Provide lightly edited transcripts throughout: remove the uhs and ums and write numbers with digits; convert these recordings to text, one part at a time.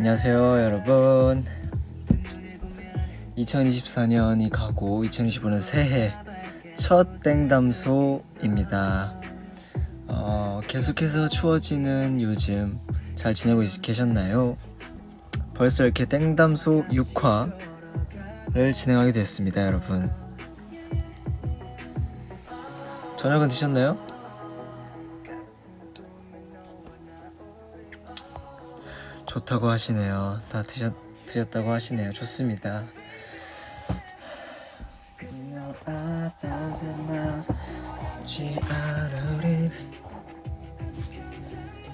안녕하세요 여러분. 2024년이 가고 2025년 새해 첫 땡담소입니다. 계속해서 추워지는 요즘 잘 지내고 계셨나요? 벌써 이렇게 땡담소 6화를 진행하게 됐습니다 여러분. 저녁은 드셨나요? 좋다고 하시네요. 다 드셨다고 하시네요. 좋습니다.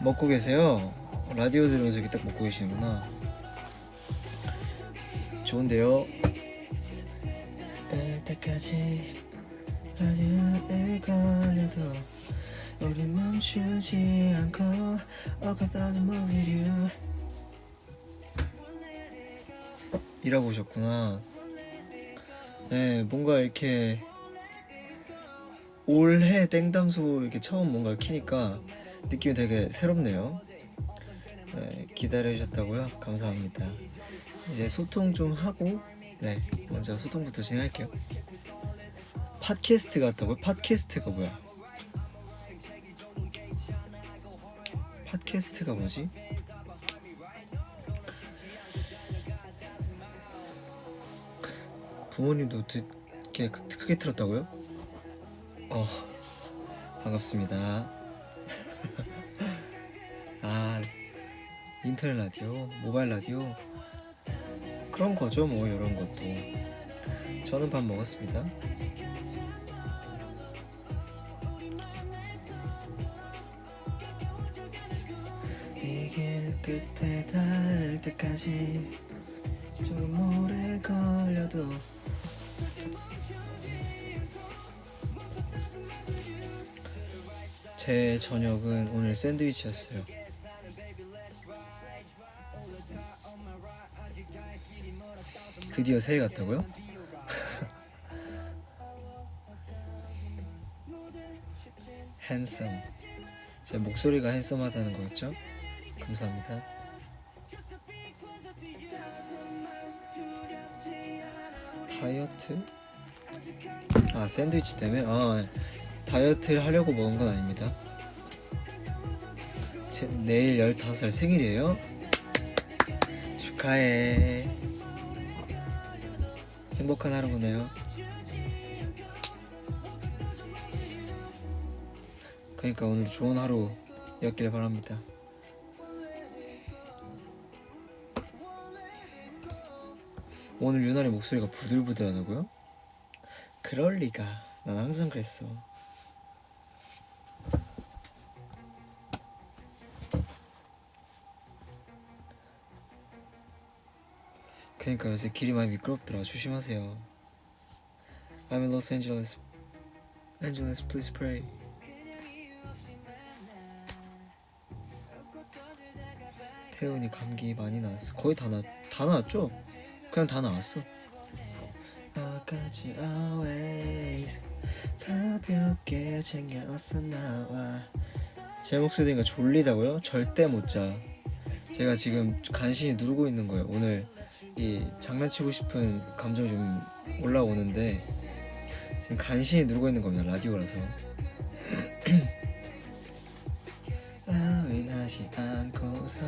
먹고 계세요? 라디오 들으면서 이렇게 딱 먹고 계시는구나. 좋은데요? 때까지 아직은 걸려도 우리 멈추지 않고 어긋나도 멀리려 일하고 오셨구나. 네, 뭔가 이렇게 올해 땡담소 이렇게 처음 뭔가 키니까 느낌이 되게 새롭네요. 네, 기다려주셨다고요? 감사합니다. 이제 소통 좀 하고 네, 먼저 소통부터 진행할게요. 팟캐스트 같다고요? 팟캐스트가 뭐야? 팟캐스트가 뭐지? 부모님도 듣게 크게 틀었다고요? 반갑습니다. 아, 인터넷 라디오, 모바일 라디오 그런 거죠 뭐. 이런 것도 저는 밥 먹었습니다. 이 길 끝에 닿을 때까지 좀 오래 걸려도 제 저녁은 오늘 샌드위치였어요. 드디어 새해 같다고요? 핸섬. 제 목소리가 핸섬하다는 거였죠? 감사합니다. 다이어트? 아, 샌드위치 때문에? 다이어트를 하려고 먹은 건 아닙니다. 내일 15살 생일이에요. 축하해. 행복한 하루 보내요. 그러니까 오늘 좋은 하루였길 바랍니다. 오늘 유나의 목소리가 부들부들하다고요? 그럴 리가. 난 항상 그랬어. 그러니까 요새 길이 많이 미끄럽더라. 조심하세요. I'm in Los Angeles. Angeles, please pray. 태훈이 감기 많이 나왔어. 거의 다 나왔죠? 그냥 다 나왔어. 너까지 always 가볍게 챙겨서 나와. 제 목소리 들으니까 졸리다고요? 절대 못 자. 제가 지금 간신히 누르고 있는 거예요. 오늘 이 장난치고 싶은 감정이 좀 올라오는데 지금 간신히 누르고 있는 겁니다. 라디오라서. 아윈하지 않고서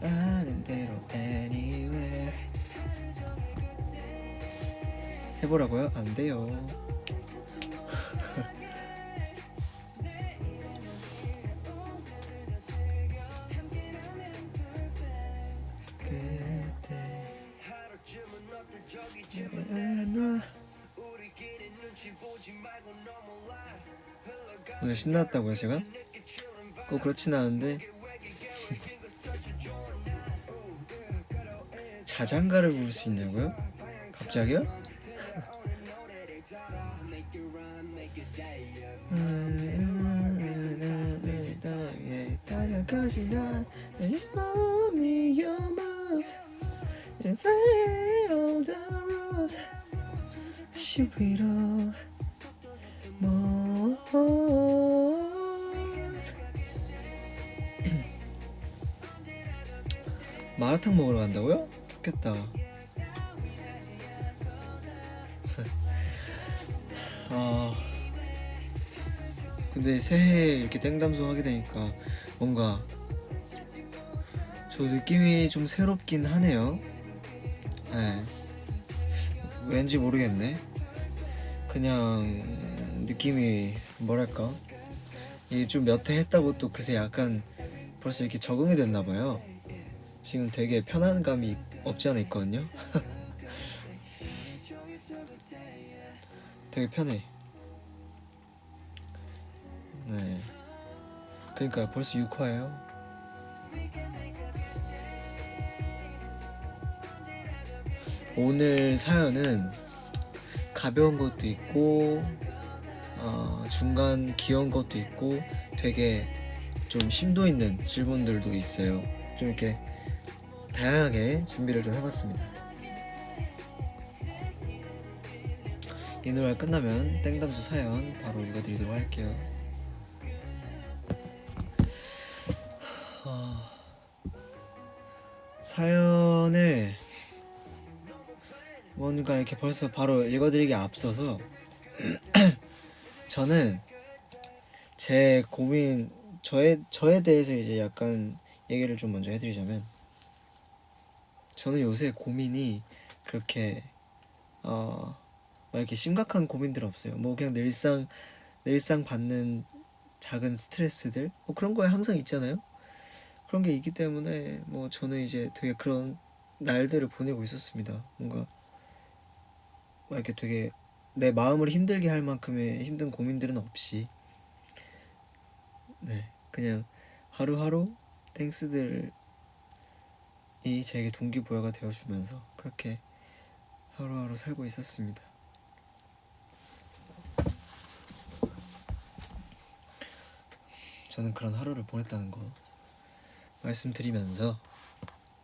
아는 대로 anywhere. 해보라고요? 안 돼요. 오늘 신났다고요 제가? 꼭 그렇진 않은데 자장가를 부를 수 있냐고요? 갑자기요? 달려가지 난 me your moves and play all the rules 시위로 more. 마라탕 먹으러 간다고요? 좋겠다. 아 근데 새해 이렇게 땡담소 하게 되니까 뭔가 저 느낌이 좀 새롭긴 하네요. 네. 왠지 모르겠네. 그냥 느낌이 뭐랄까 이게 좀 몇 회 했다고 또 그새 약간 벌써 이렇게 적응이 됐나 봐요. 지금 되게 편한 감이 없지 않아 있거든요. 되게 편해. 네. 그러니까 벌써 6화예요. 오늘 사연은 가벼운 것도 있고 중간 귀여운 것도 있고 되게 좀 심도 있는 질문들도 있어요. 좀 이렇게 다양하게 준비를 좀 해봤습니다. 이 노래가 끝나면 땡담수 사연 바로 읽어드리도록 할게요. 사연을 뭔가 이렇게 벌써 바로 읽어드리기 앞서서 저는 제 고민 저에 대해서 이제 약간 얘기를 좀 먼저 해드리자면 저는 요새 고민이 그렇게 막 이렇게 심각한 고민들 없어요. 뭐 그냥 늘상 받는 작은 스트레스들 뭐 그런 거에 항상 있잖아요. 그런 게 있기 때문에 뭐 저는 이제 되게 그런 날들을 보내고 있었습니다. 뭔가 막 이렇게 되게 내 마음을 힘들게 할 만큼의 힘든 고민들은 없이 네 그냥 하루하루 땡스들이 제게 동기부여가 되어주면서 그렇게 하루하루 살고 있었습니다. 저는 그런 하루를 보냈다는 거 말씀드리면서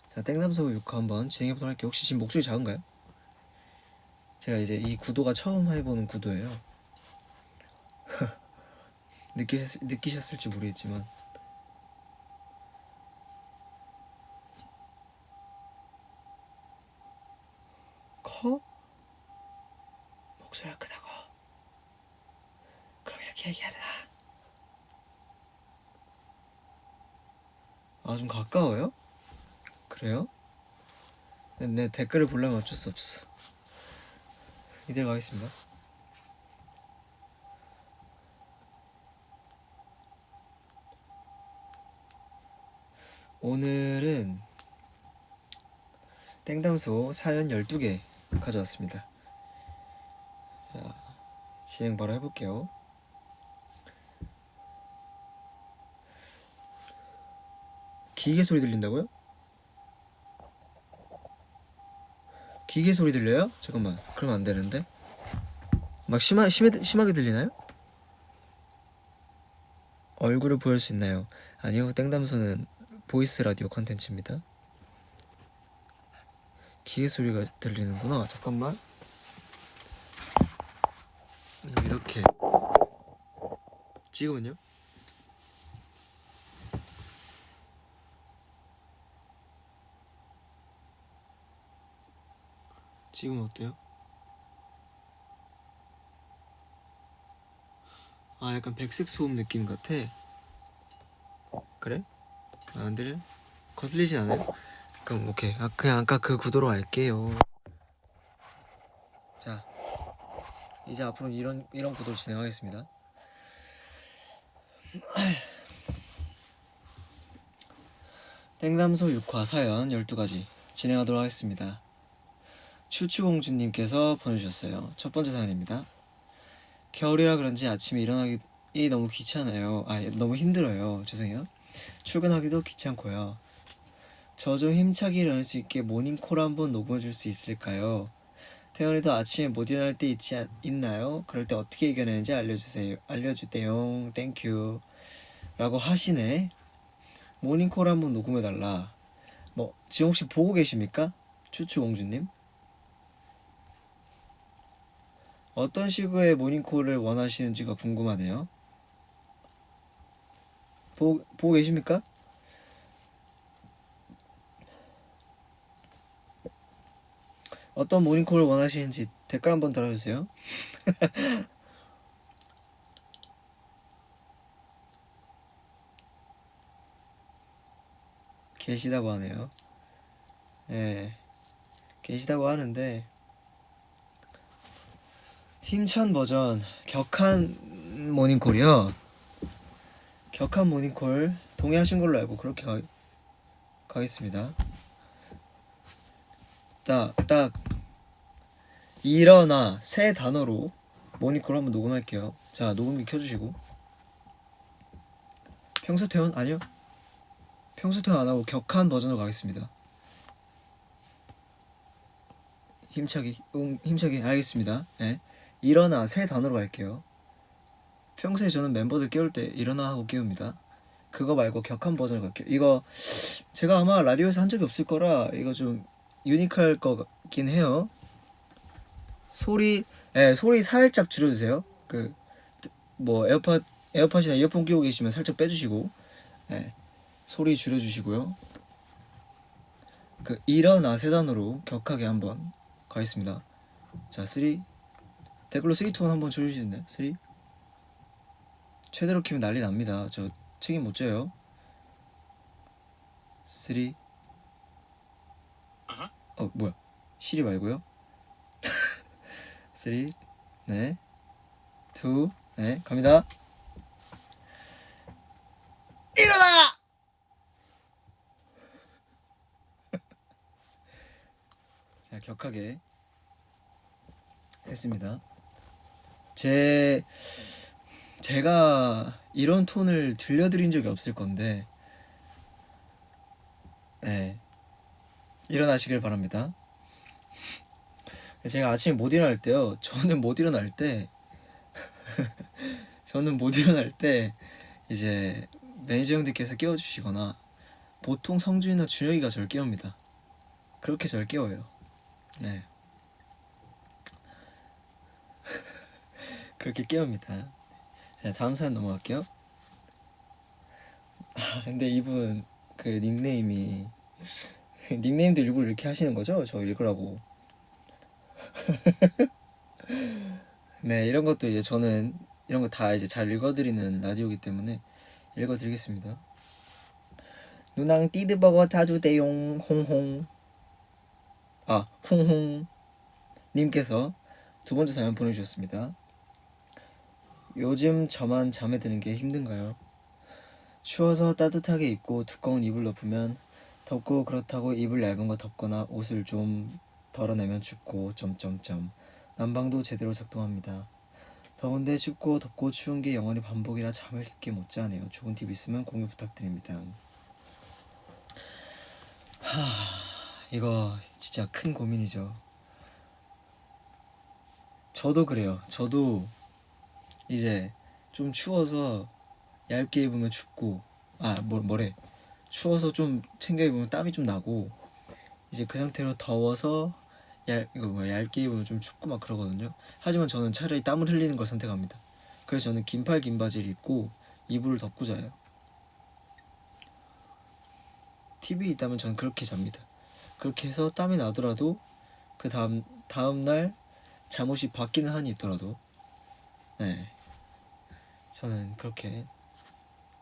자 땡남소 6화 한번 진행해보도록 할게요. 혹시 지금 목소리 작은가요? 제가 이제 이 구도가 처음 해보는 구도예요. 느끼셨을지 모르겠지만 커? 목소리가 크다고? 그럼 이렇게 얘기해야 되나? 아 좀 가까워요? 그래요? 네 댓글을 보려면 어쩔 수 없어. 이대로 가겠습니다. 오늘은 땡담소 사연 12개 가져왔습니다. 자, 진행 바로 해볼게요. 기계 소리 들린다고요? 기계 소리 들려요? 잠깐만 그러면 안 되는데 막 심하게 들리나요? 얼굴을 보일 수 있나요? 아니요 땡담소는 보이스 라디오 컨텐츠입니다. 기계 소리가 들리는구나. 잠깐만 이렇게 지금은요? 지금 어때요? 아 약간 백색 소음 느낌 같아. 그래? 아, 안 들려? 거슬리진 않아요? 그럼 오케이. 그냥 아까 그 구도로 할게요. 자 이제 앞으로 이런 구도로 진행하겠습니다. 땡담소 6화 사연 12가지 진행하도록 하겠습니다. 추추공주님께서 보내주셨어요. 첫 번째 사연입니다. 겨울이라 그런지 아침에 일어나기 너무 귀찮아요. 너무 힘들어요. 죄송해요. 출근하기도 귀찮고요. 저 좀 힘차게 일어날 수 있게 모닝콜 한번 녹음해줄 수 있을까요? 태연이도 아침에 못 일어날 때 있나요? 그럴 때 어떻게 이겨내는지 알려주대요. 땡큐 라고 하시네. 모닝콜 한번 녹음해달라. 뭐 지금 혹시 보고 계십니까? 추추공주님 어떤 식의 모닝콜을 원하시는지가 궁금하네요. 보고 계십니까? 어떤 모닝콜을 원하시는지 댓글 한번 달아주세요. 계시다고 하네요. 예, 계시다고 하는데 힘찬 버전 격한 모닝콜이요. 격한 모닝콜 동의하신 걸로 알고 그렇게 가겠습니다. 딱 일어나 세 단어로 모닝콜 한번 녹음할게요. 자, 녹음기 켜주시고. 평소 태원 아니요. 평소 태원 안 하고 격한 버전으로 가겠습니다. 힘차게 힘차게 알겠습니다. 네. 일어나 세 단어로 갈게요. 평소에 저는 멤버들 깨울 때 일어나 하고 깨웁니다. 그거 말고 격한 버전을 갈게요. 이거 제가 아마 라디오에서 한 적이 없을 거라 이거 좀 유니크할 것 같긴 해요. 소리 살짝 줄여주세요. 그 뭐 에어팟이나 이어폰 끼고 계시면 살짝 빼주시고, 소리 줄여주시고요. 그 일어나 세 단어로 격하게 한번 가겠습니다. 자, 3 댓글로 3, 2, 1 한번 줄여주시겠나요? 3 최대로 키면 난리 납니다. 저 책임 못 져요. 3 뭐야 시리 말고요. 3 네 2 네 갑니다. 일어나! 자, 격하게 했습니다. 제가 이런 톤을 들려드린 적이 없을 건데, 네, 일어나시길 바랍니다. 제가 아침에 못 일어날 때요. 저는 못 일어날 때 이제 매니저 형들께서 깨워주시거나 보통 성준이나 준혁이가 저를 깨웁니다. 그렇게 저를 깨워요. 네. 그렇게 깨웁니다. 자, 다음 사연 넘어갈게요. 근데 이분 그 닉네임도 일부러 이렇게 하시는 거죠? 저 읽으라고. 네, 이런 것도 이제 저는 이런 거 다 이제 잘 읽어드리는 라디오이기 때문에 읽어드리겠습니다. 누낭 띠드버거 자주 대용 홍홍. 홍홍 님께서 두 번째 사연 보내주셨습니다. 요즘 저만 잠에 드는 게 힘든가요? 추워서 따뜻하게 입고 두꺼운 이불 덮으면 덥고, 그렇다고 이불 얇은 거 덮거나 옷을 좀 덜어내면 춥고 점점점. 난방도 제대로 작동합니다. 더운데 춥고 덥고 추운 게 영원히 반복이라 잠을 깊게 못 자네요. 좋은 팁 있으면 공유 부탁드립니다. 이거 진짜 큰 고민이죠. 저도 그래요. 저도 이제 좀 추워서 얇게 입으면 춥고, 추워서 좀 챙겨 입으면 땀이 좀 나고, 이제 그 상태로 더워서 얇게 입으면 좀 춥고 막 그러거든요. 하지만 저는 차라리 땀을 흘리는 걸 선택합니다. 그래서 저는 긴팔 긴 바지를 입고 이불을 덮고 자요. 팁이 있다면 저는 그렇게 잡니다. 그렇게 해서 땀이 나더라도 그 다음날 잠옷이 바뀌는 한이 있더라도, 네, 저는 그렇게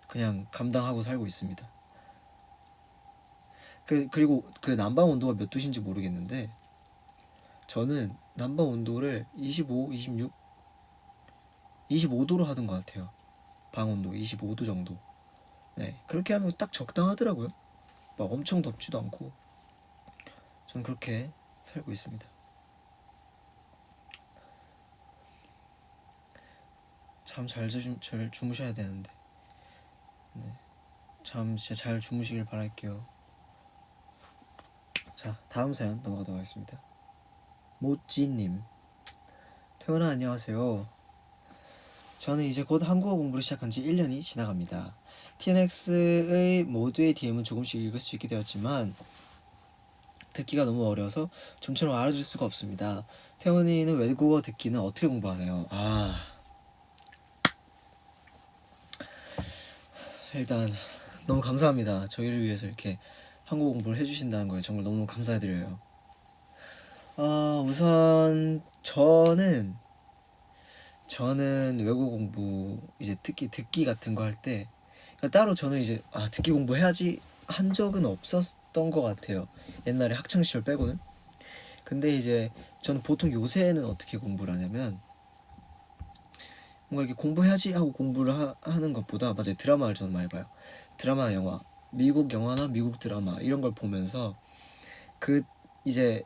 그냥 감당하고 살고 있습니다. 그리고 그 난방 온도가 몇 도신지 모르겠는데 저는 난방 온도를 25, 26, 25도로 하던 것 같아요. 방 온도 25도 정도. 네, 그렇게 하면 딱 적당하더라고요. 막 엄청 덥지도 않고. 전 그렇게 살고 있습니다. 잠 잘 주무셔야 되는데. 네, 잠 진짜 잘 주무시길 바랄게요. 자, 다음 사연 넘어가도록 하겠습니다. 모찌님, 태연아 안녕하세요. 저는 이제 곧 한국어 공부를 시작한 지 1년이 지나갑니다. TNX의 모두의 DM은 조금씩 읽을 수 있게 되었지만 듣기가 너무 어려서 좀처럼 알아줄 수가 없습니다. 태연이는 외국어 듣기는 어떻게 공부하나요? 일단 너무 감사합니다. 저희를 위해서 이렇게 한국어 공부를 해주신다는 거에 정말 너무 감사드려요. 우선 저는 외국 공부 이제 특히 듣기 같은 거 할 때 따로 저는 이제 듣기 공부해야지 한 적은 없었던 것 같아요. 옛날에 학창 시절 빼고는. 근데 이제 저는 보통 요새는 어떻게 공부를 하냐면 뭔가 이렇게 공부해야지 하고 공부를 하는 것보다 맞아요. 드라마를 저는 많이 봐요. 드라마나 영화, 미국 영화나 미국 드라마 이런 걸 보면서 그 이제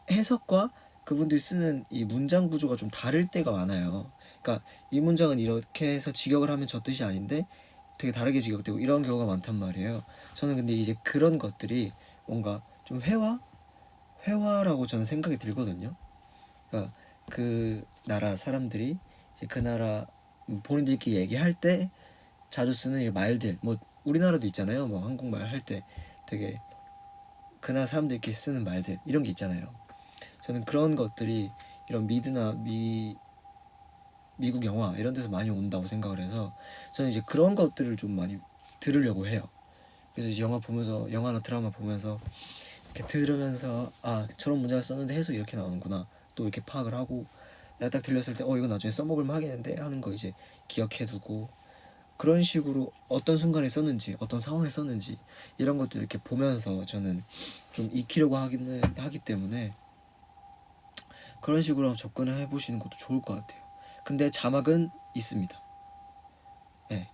해석과 그분들이 쓰는 이 문장 구조가 좀 다를 때가 많아요. 그러니까 이 문장은 이렇게 해서 직역을 하면 저 뜻이 아닌데 되게 다르게 직역되고 이런 경우가 많단 말이에요. 저는 근데 이제 그런 것들이 뭔가 좀 회화라고 저는 생각이 들거든요. 그러니까 그 나라 사람들이 이제 그 나라 본인들끼리 얘기할 때 자주 쓰는 이 말들, 뭐 우리나라도 있잖아요. 뭐 한국말 할 때 되게 그 나라 사람들끼리 쓰는 말들 이런 게 있잖아요. 저는 그런 것들이 이런 미국 영화 이런 데서 많이 온다고 생각을 해서 저는 이제 그런 것들을 좀 많이 들으려고 해요. 그래서 이제 영화나 드라마 보면서 이렇게 들으면서 저런 문장을 썼는데 해석이 이렇게 나오는구나 또 이렇게 파악을 하고 내가 딱 들렸을 때 이거 나중에 써먹을만 하겠는데 하는 거 이제 기억해두고 그런 식으로 어떤 순간에 썼는지 어떤 상황에 썼는지 이런 것도 이렇게 보면서 저는 좀 익히려고 하기 때문에 그런 식으로 접근을 해보시는 것도 좋을 것 같아요. 근데 자막은 있습니다. 네.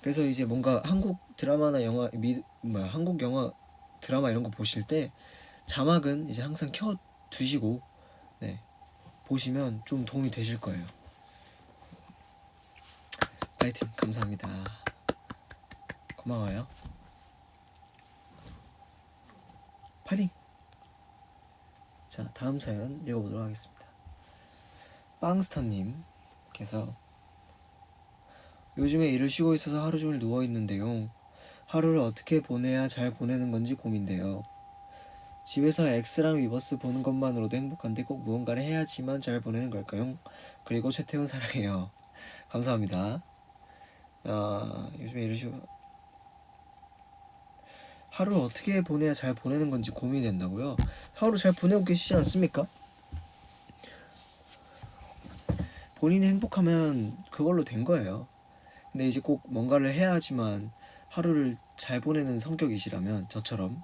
그래서 이제 뭔가 한국 드라마나 한국 영화 드라마 이런 거 보실 때 자막은 이제 항상 켜 두시고 보시면 좀 도움이 되실 거예요. 파이팅 감사합니다. 고마워요. 파이팅. 자 다음 사연 읽어보도록 하겠습니다. 빵스터님께서 요즘에 일을 쉬고 있어서 하루 종일 누워있는데요. 하루를 어떻게 보내야 잘 보내는 건지 고민돼요. 집에서 엑스랑 위버스 보는 것만으로도 행복한데 꼭 무언가를 해야지만 잘 보내는 걸까요? 그리고 최태훈 사랑해요. 감사합니다. 요즘에 일을 쉬고 하루를 어떻게 보내야 잘 보내는 건지 고민이 된다고요? 하루 잘 보내고 계시지 않습니까? 본인이 행복하면 그걸로 된 거예요. 근데 이제 꼭 뭔가를 해야지만 하루를 잘 보내는 성격이시라면 저처럼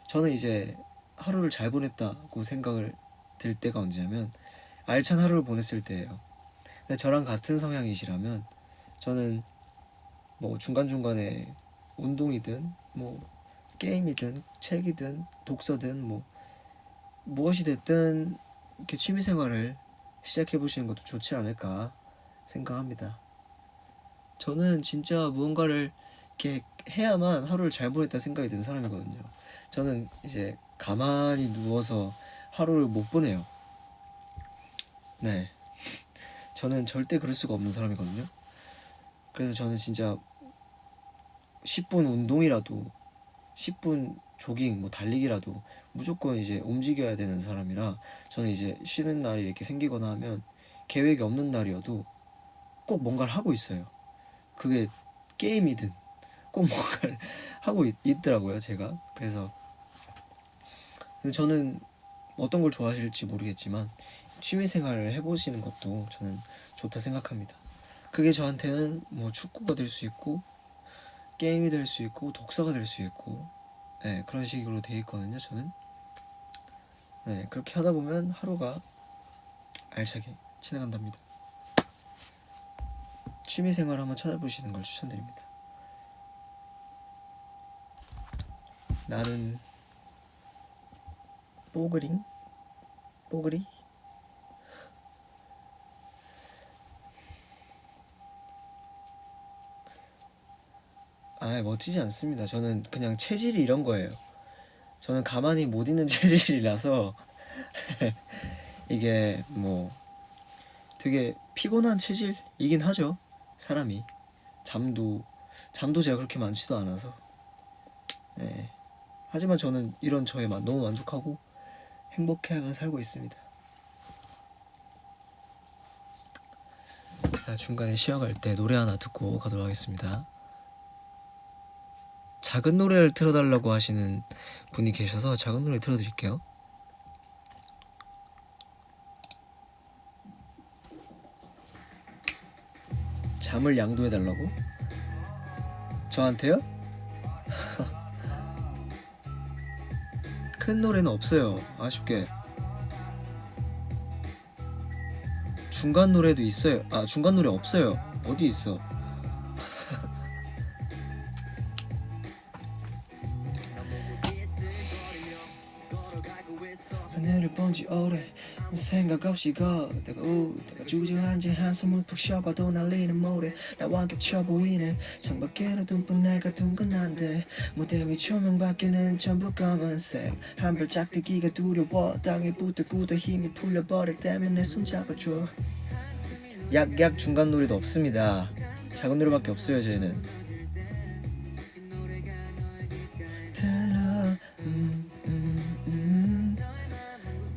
저는 이제 하루를 잘 보냈다고 생각을 들 때가 언제냐면 알찬 하루를 보냈을 때예요. 근데 저랑 같은 성향이시라면 저는 뭐 중간중간에 운동이든 뭐 게임이든 책이든 독서든 뭐 무엇이 됐든 이렇게 취미생활을 시작해보시는 것도 좋지 않을까 생각합니다. 저는 진짜 무언가를 이렇게 해야만 하루를 잘 보냈다 생각이 드는 사람이거든요. 저는 이제 가만히 누워서 하루를 못 보내요. 네. 저는 절대 그럴 수가 없는 사람이거든요. 그래서 저는 진짜 10분 운동이라도 10분 조깅 뭐 달리기라도 무조건 이제 움직여야 되는 사람이라 저는 이제 쉬는 날이 이렇게 생기거나 하면 계획이 없는 날이어도 꼭 뭔가를 하고 있어요. 그게 게임이든 꼭 뭔가를 하고 있더라고요 제가. 그래서 근데 저는 어떤 걸 좋아하실지 모르겠지만 취미생활을 해보시는 것도 저는 좋다 생각합니다. 그게 저한테는 뭐 축구가 될 수 있고 게임이 될 수 있고 독서가 될 수 있고 그런 식으로 돼 있거든요 저는. 그렇게 하다 보면 하루가 알차게 지나간답니다. 취미생활 한번 찾아보시는 걸 추천드립니다. 나는 뽀글이? 멋지지 않습니다. 저는 그냥 체질이 이런 거예요. 저는 가만히 못 있는 체질이라서 이게 뭐 되게 피곤한 체질이긴 하죠. 사람이 잠도 제가 그렇게 많지도 않아서 하지만 저는 이런 저에 너무 만족하고 행복해하며 살고 있습니다. 중간에 쉬어갈 때 노래 하나 듣고 가도록 하겠습니다. 작은 노래를 틀어달라고 하시는 분이 계셔서 작은 노래 틀어드릴게요. 잠을 양도해달라고? 저한테요? 큰 노래는 없어요. 아쉽게. 중간 노래도 있어요. 아, 중간 노래 없어요. 어디 있어? 하늘을 본지 오래 생각 없이 걷다가 내가 주저앉은 한숨을 푹 쉬어봐도 날리는 모래 나와 겹쳐 보이는 창밖에는 둥근 날과 둥근한데 무대 위 조명 밖에는 전부 검은색 한 발짝 뛰기가 두려워 땅에 부들부들 힘이 풀려버릴 때면 내 손 잡아줘. 약 중간 노래도 없습니다. 작은 노래밖에 없어요 저희는.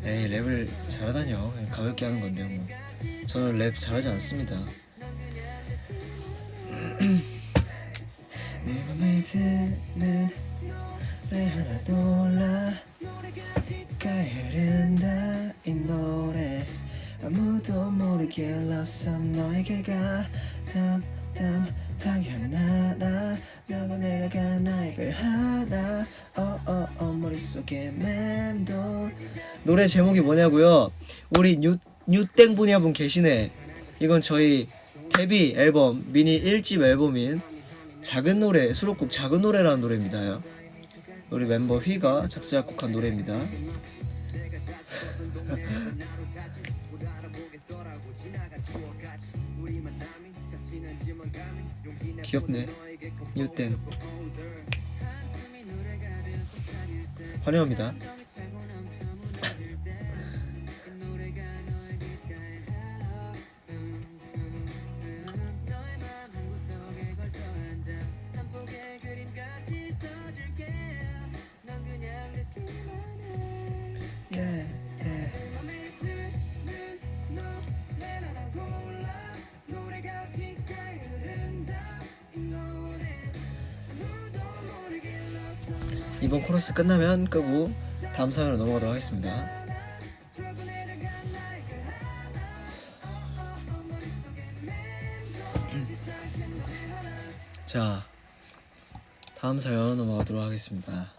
에이 랩을 잘하다뇨. 가볍게 하는 건데요 뭐. 저는 랩 잘하지 않습니다. 내 맘에 드는 노래 하나 놀라 가에 흐른다 이 노래 아무도 모르게 흘러서 너에게 가 담담하게 하나라 너가 내려가 나의 걸 하나 머릿속에 맴도. 노래 제목이 뭐냐고요? 우리 뉴땡 분이 한 분 계시네. 이건 저희 데뷔 앨범 미니 1집 앨범인 작은 노래 수록곡 작은 노래라는 노래입니다. 우리 멤버 휘가 작사 작곡한 노래입니다. 귀엽네. 뉴땡 환영합니다. 이번 코러스 끝나면 끄고 다음 사연으로 넘어가도록 하겠습니다. 자, 다음 사연 넘어가도록 하겠습니다.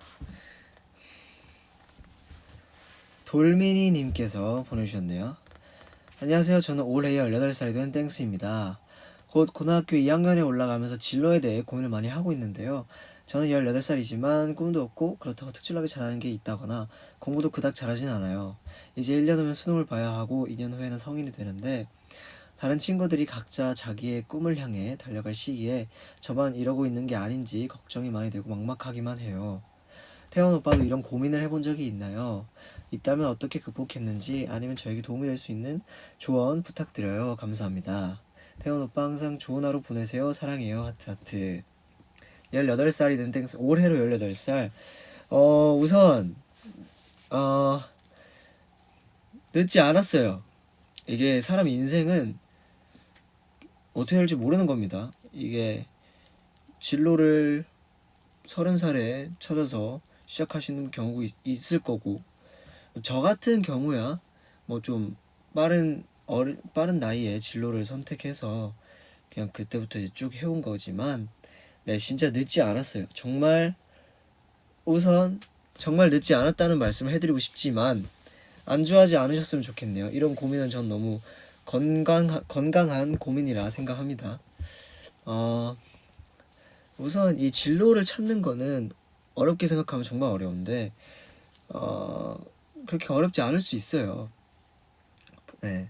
돌미니님께서 보내주셨네요. 안녕하세요. 저는 올해 18살이 된 땡스입니다. 곧 고등학교 2학년에 올라가면서 진로에 대해 고민을 많이 하고 있는데요. 저는 18살이지만 꿈도 없고 그렇다고 특출나게 잘하는 게 있다거나 공부도 그닥 잘하진 않아요. 이제 1년 후면 수능을 봐야 하고 2년 후에는 성인이 되는데 다른 친구들이 각자 자기의 꿈을 향해 달려갈 시기에 저만 이러고 있는 게 아닌지 걱정이 많이 되고 막막하기만 해요. 태원 오빠도 이런 고민을 해본 적이 있나요? 있다면 어떻게 극복했는지 아니면 저에게 도움이 될 수 있는 조언 부탁드려요. 감사합니다. 태원 오빠 항상 좋은 하루 보내세요. 사랑해요. 하트하트. 18살이 된 땡스. 올해로 18살. 우선 늦지 않았어요. 이게 사람 인생은 어떻게 될지 모르는 겁니다. 이게 진로를 30살에 찾아서 시작하시는 경우 있을 거고, 저 같은 경우야 뭐 좀 빠른 나이에 진로를 선택해서 그냥 그때부터 이제 쭉 해온 거지만, 네, 진짜 늦지 않았어요. 우선 정말 늦지 않았다는 말씀을 해드리고 싶지만 안주하지 않으셨으면 좋겠네요. 이런 고민은 전 너무 건강한 고민이라 생각합니다. 우선 이 진로를 찾는 거는 어렵게 생각하면 정말 어려운데 그렇게 어렵지 않을 수 있어요. 네.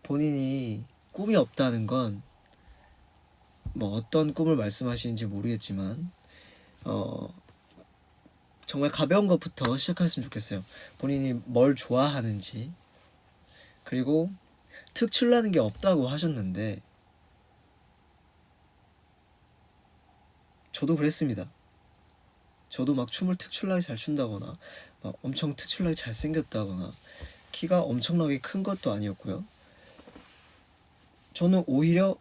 본인이 꿈이 없다는 건 뭐 어떤 꿈을 말씀하시는지 모르겠지만 정말 가벼운 것부터 시작했으면 좋겠어요. 본인이 뭘 좋아하는지, 그리고 특출나는 게 없다고 하셨는데 저도 그랬습니다. 저도 막 춤을 특출나게 잘 춘다거나 막 엄청 특출나게 잘생겼다거나 키가 엄청나게 큰 것도 아니었고요. 저는 오히려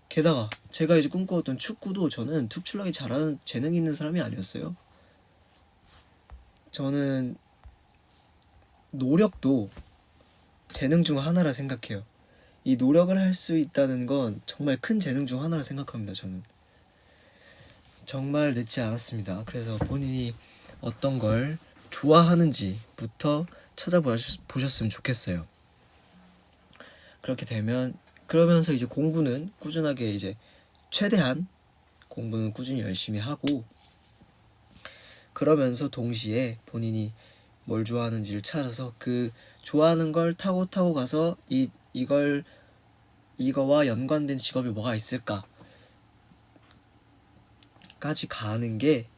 게다가 제가 이제 꿈꿔왔던 축구도 저는 특출나게 잘하는 재능이 있는 사람이 아니었어요. 저는 노력도 재능 중 하나라 생각해요. 이 노력을 할 수 있다는 건 정말 큰 재능 중 하나라 생각합니다. 저는 정말 늦지 않았습니다. 그래서 본인이 어떤 걸 좋아하는지부터 찾아보셨으면 좋겠어요. 그렇게 되면 그러면서 이제 공부는 꾸준하게 이제 최대한 공부는 꾸준히 열심히 하고 그러면서 동시에 본인이 뭘 좋아하는지를 찾아서 그 좋아하는 걸 타고 가서 이거와 연관된 직업이 뭐가 있을까 까지 가는 게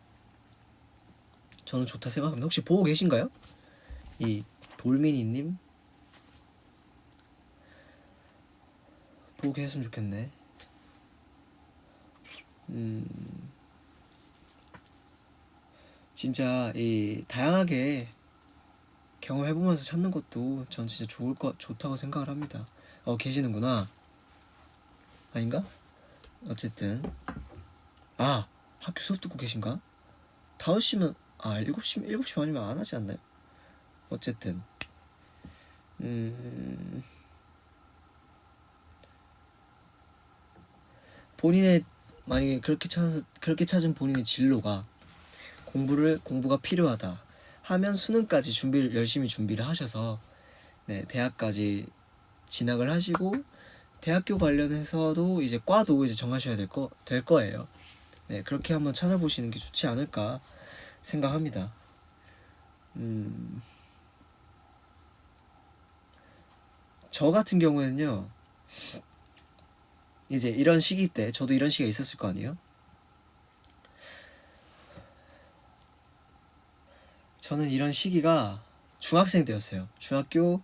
저는 좋다 생각합니다. 혹시 보고 계신가요? 이 돌미니님 보고 계셨으면 좋겠네. 진짜 이 다양하게 경험해보면서 찾는 것도 전 진짜 좋다고 생각을 합니다. 계시는구나. 아닌가? 어쨌든 학교 수업 듣고 계신가? 5시면 7시 반이면 안 하지 않나요? 어쨌든 본인의 만약에 그렇게 찾은 본인의 진로가 공부가 필요하다 하면 수능까지 열심히 준비를 하셔서 대학까지 진학을 하시고 대학교 관련해서도 이제 과도 이제 정하셔야 될 거예요. 그렇게 한번 찾아보시는 게 좋지 않을까 생각합니다. 저 같은 경우에는요, 이제 이런 시기 때 저도 이런 시기가 있었을 거 아니에요. 저는 이런 시기가 중학생 때였어요. 중학교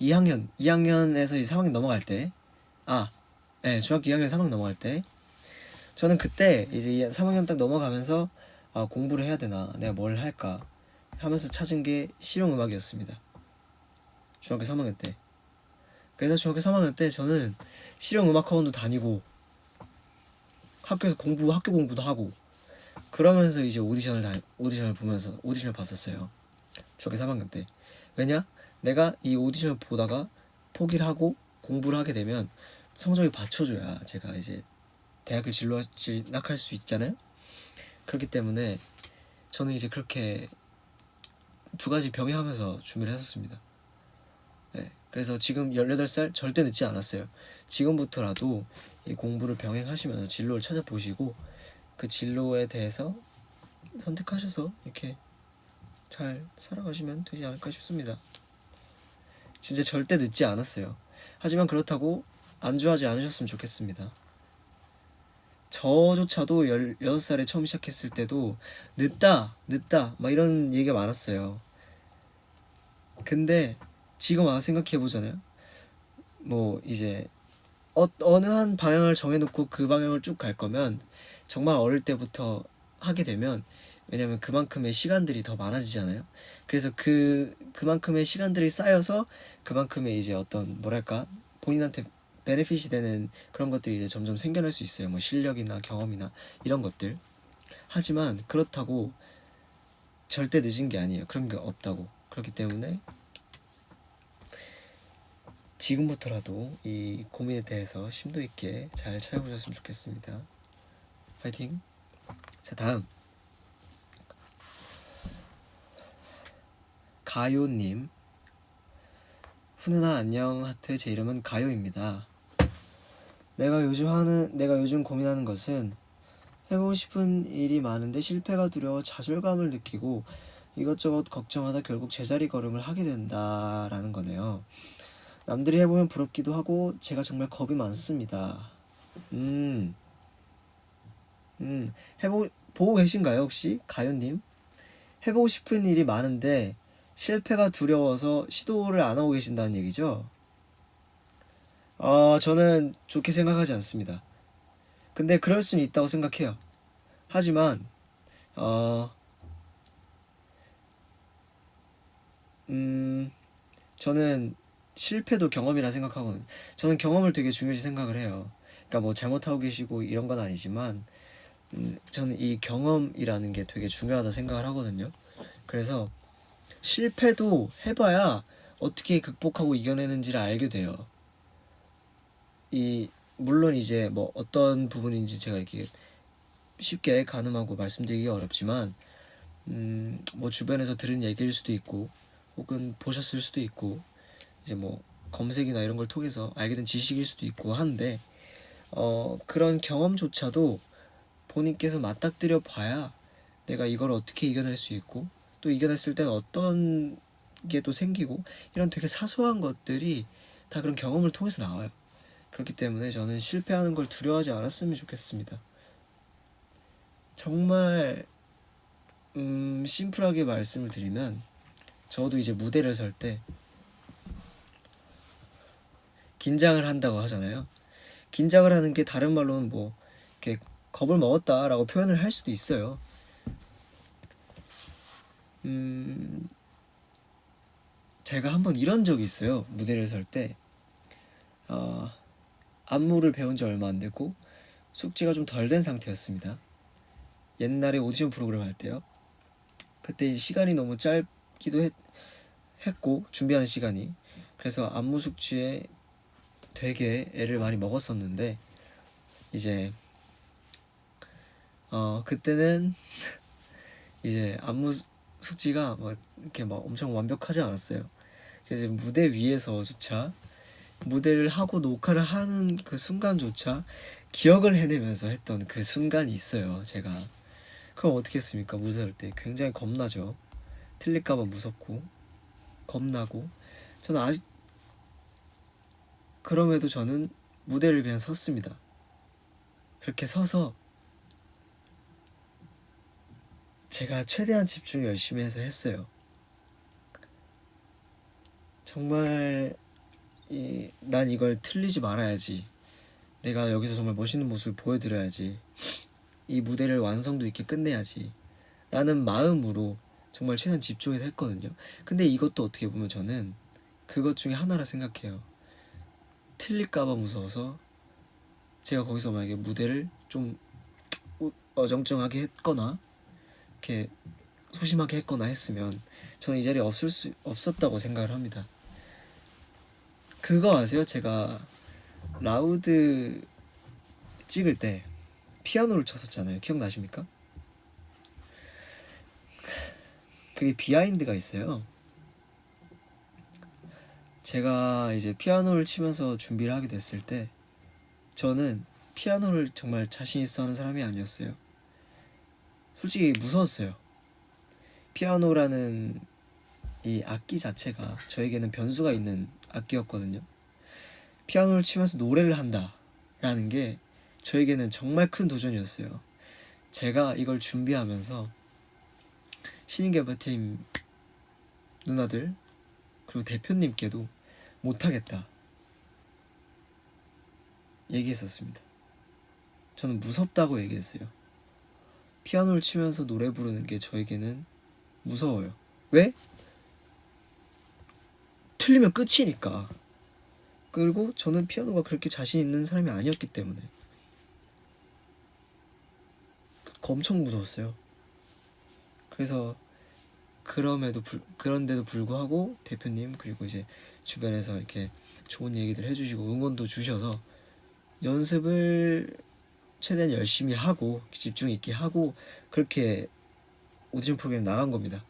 2학년에서 이제 3학년 넘어갈 때 중학교 2학년 3학년 넘어갈 때 저는 그때 이제 3학년 딱 넘어가면서 공부를 해야 되나 내가 뭘 할까 하면서 찾은 게 실용음악이었습니다. 중학교 3학년 때. 그래서 중학교 3학년 때 저는 실용음악학원도 다니고 학교 공부도 하고 그러면서 이제 오디션을 보면서 오디션을 봤었어요. 중학교 3학년 때. 왜냐? 내가 이 오디션을 보다가 포기를 하고 공부를 하게 되면 성적이 받쳐줘야 제가 이제 대학을 진학할 수 있잖아요. 그렇기 때문에 저는 이제 그렇게 두 가지 병행하면서 준비를 했었습니다. 그래서 지금 18살 절대 늦지 않았어요. 지금부터라도 이 공부를 병행하시면서 진로를 찾아보시고 그 진로에 대해서 선택하셔서 이렇게 잘 살아가시면 되지 않을까 싶습니다. 진짜 절대 늦지 않았어요. 하지만 그렇다고 안주하지 않으셨으면 좋겠습니다. 저조차도 16살에 처음 시작했을 때도 늦다 막 이런 얘기가 많았어요. 근데 지금 와서 생각해보잖아요. 뭐 이제 어느 한 방향을 정해놓고 그 방향을 쭉 갈 거면 정말 어릴 때부터 하게 되면 왜냐면 그만큼의 시간들이 더 많아지잖아요. 그래서 그만큼의 시간들이 쌓여서 그만큼의 이제 어떤 뭐랄까 본인한테 베네핏이 되는 그런 것들이 이제 점점 생겨날 수 있어요. 뭐 실력이나 경험이나 이런 것들. 하지만 그렇다고 절대 늦은 게 아니에요. 그런 게 없다고. 그렇기 때문에 지금부터라도 이 고민에 대해서 심도 있게 잘 찾아보셨으면 좋겠습니다. 파이팅! 자, 다음 가요님. 훈훈아 안녕 하트. 제 이름은 가요입니다. 내가 요즘 고민하는 것은 해보고 싶은 일이 많은데 실패가 두려워 좌절감을 느끼고 이것저것 걱정하다 결국 제자리 걸음을 하게 된다라는 거네요. 남들이 해보면 부럽기도 하고 제가 정말 겁이 많습니다. 보고 계신가요 혹시? 가요님? 해보고 싶은 일이 많은데 실패가 두려워서 시도를 안 하고 계신다는 얘기죠? 저는 좋게 생각하지 않습니다. 근데 그럴 수는 있다고 생각해요. 하지만 저는 실패도 경험이라 생각하거든요. 저는 경험을 되게 중요시 생각을 해요. 그러니까 뭐 잘못하고 계시고 이런 건 아니지만 저는 이 경험이라는 게 되게 중요하다 생각을 하거든요. 그래서 실패도 해봐야 어떻게 극복하고 이겨내는지를 알게 돼요. 물론 이제 뭐 어떤 부분인지 제가 이렇게 쉽게 가늠하고 말씀드리기가 어렵지만 뭐 주변에서 들은 얘기일 수도 있고 혹은 보셨을 수도 있고 이제 뭐 검색이나 이런 걸 통해서 알게 된 지식일 수도 있고 한데 그런 경험조차도 본인께서 맞닥뜨려 봐야 내가 이걸 어떻게 이겨낼 수 있고 또 이겨냈을 땐 어떤 게 또 생기고 이런 되게 사소한 것들이 다 그런 경험을 통해서 나와요. 그렇기 때문에 저는 실패하는 걸 두려워하지 않았으면 좋겠습니다. 정말 심플하게 말씀을 드리면 저도 이제 무대를 설 때 긴장을 한다고 하잖아요. 긴장을 하는 게 다른 말로는 뭐 이렇게 겁을 먹었다라고 표현을 할 수도 있어요. 제가 한번 이런 적이 있어요. 무대를 설 때 안무를 배운 지 얼마 안 됐고 숙지가 좀 덜 된 상태였습니다. 옛날에 오디션 프로그램 할 때요. 그때 시간이 너무 짧기도 했고 준비하는 시간이 그래서 안무 숙지에 되게 애를 많이 먹었었는데 이제 그때는 이제 안무 숙지가 막 이렇게 막 엄청 완벽하지 않았어요. 그래서 무대 위에서조차 무대를 하고 녹화를 하는 그 순간조차 기억을 해내면서 했던 그 순간이 있어요. 제가 그럼 어떻게 했습니까? 무대 할 때 굉장히 겁나죠. 틀릴까봐 무섭고 겁나고 저는 아직 그럼에도 저는 무대를 그냥 섰습니다. 그렇게 서서 제가 최대한 집중을 열심히 해서 했어요. 정말 난 이걸 틀리지 말아야지. 내가 여기서 정말 멋있는 모습을 보여드려야지. 이 무대를 완성도 있게 끝내야지. 라는 마음으로 정말 최대한 집중해서 했거든요. 근데 이것도 어떻게 보면 저는 그것 중에 하나라 생각해요. 틀릴까봐 무서워서 제가 거기서 만약에 무대를 좀 어정쩡하게 했거나 이렇게 소심하게 했거나 했으면 저는 이 자리에 없었다고 생각을 합니다. 그거 아세요? 제가 라우드 찍을 때 피아노를 쳤었잖아요. 기억나십니까? 그게 비하인드가 있어요. 제가 이제 피아노를 치면서 준비를 하게 됐을 때 저는 피아노를 정말 자신 있어 하는 사람이 아니었어요. 솔직히 무서웠어요. 피아노라는 이 악기 자체가 저에게는 변수가 있는 악기였거든요. 피아노를 치면서 노래를 한다라는 게 저에게는 정말 큰 도전이었어요. 제가 이걸 준비하면서 신인개발팀 누나들 그리고 대표님께도 못하겠다 얘기했었습니다. 저는 무섭다고 얘기했어요. 피아노를 치면서 노래 부르는 게 저에게는 무서워요. 왜? 틀리면 끝이니까. 그리고 저는 피아노가 그렇게 자신 있는 사람이 아니었기 때문에 엄청 무서웠어요. 그래서 그런데도 불구하고 대표님 그리고 이제 주변에서 이렇게 좋은 얘기들 해주시고 응원도 주셔서 연습을 최대한 열심히 하고 집중 있게 하고 그렇게 오디션 프로그램 나간 겁니다.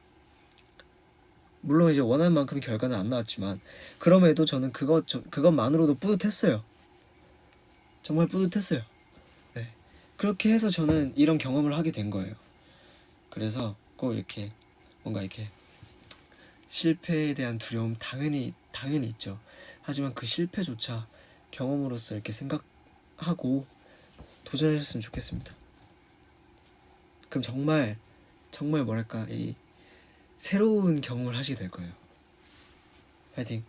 물론 이제 원하는 만큼의 결과는 안 나왔지만 그럼에도 저는 그것만으로도 뿌듯했어요. 정말 뿌듯했어요. 네. 그렇게 해서 저는 이런 경험을 하게 된 거예요. 그래서 꼭 이렇게 뭔가 이렇게 실패에 대한 두려움 당연히 있죠. 하지만 그 실패조차 경험으로서 이렇게 생각하고 도전하셨으면 좋겠습니다. 그럼 정말 뭐랄까 이 새로운 경험을 하시게 될 거예요. 파이팅.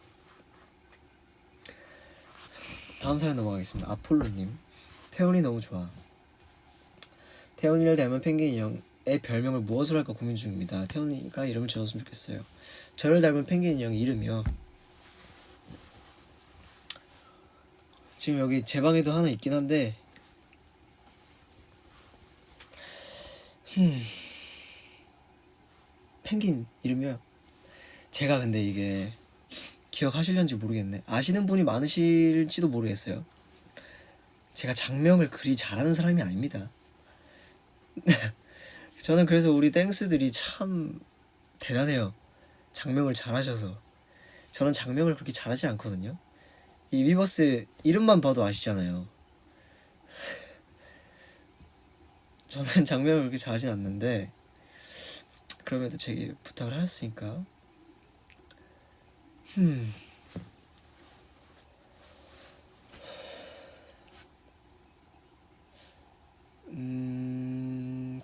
다음 사연 넘어가겠습니다. 아폴로님. 태훈이 너무 좋아. 태훈이를 닮은 펭귄 인형의 별명을 무엇으로 할까 고민 중입니다. 태훈이가 이름을 지었으면 좋겠어요. 저를 닮은 펭귄 인형 이름이요. 지금 여기 제 방에도 하나 있긴 한데 펭귄 이름이요. 제가 근데 이게 기억하실런지 모르겠네. 아시는 분이 많으실지도 모르겠어요. 제가 장명을 그리 잘하는 사람이 아닙니다. 저는 그래서 우리 땡스들이 참 대단해요. 장명을 잘하셔서. 저는 장명을 그렇게 잘하지 않거든요. 이 위버스 이름만 봐도 아시잖아요. 저는 장명을 그렇게 잘하진 않는데 그럼에도 제게 부탁을 하셨으니까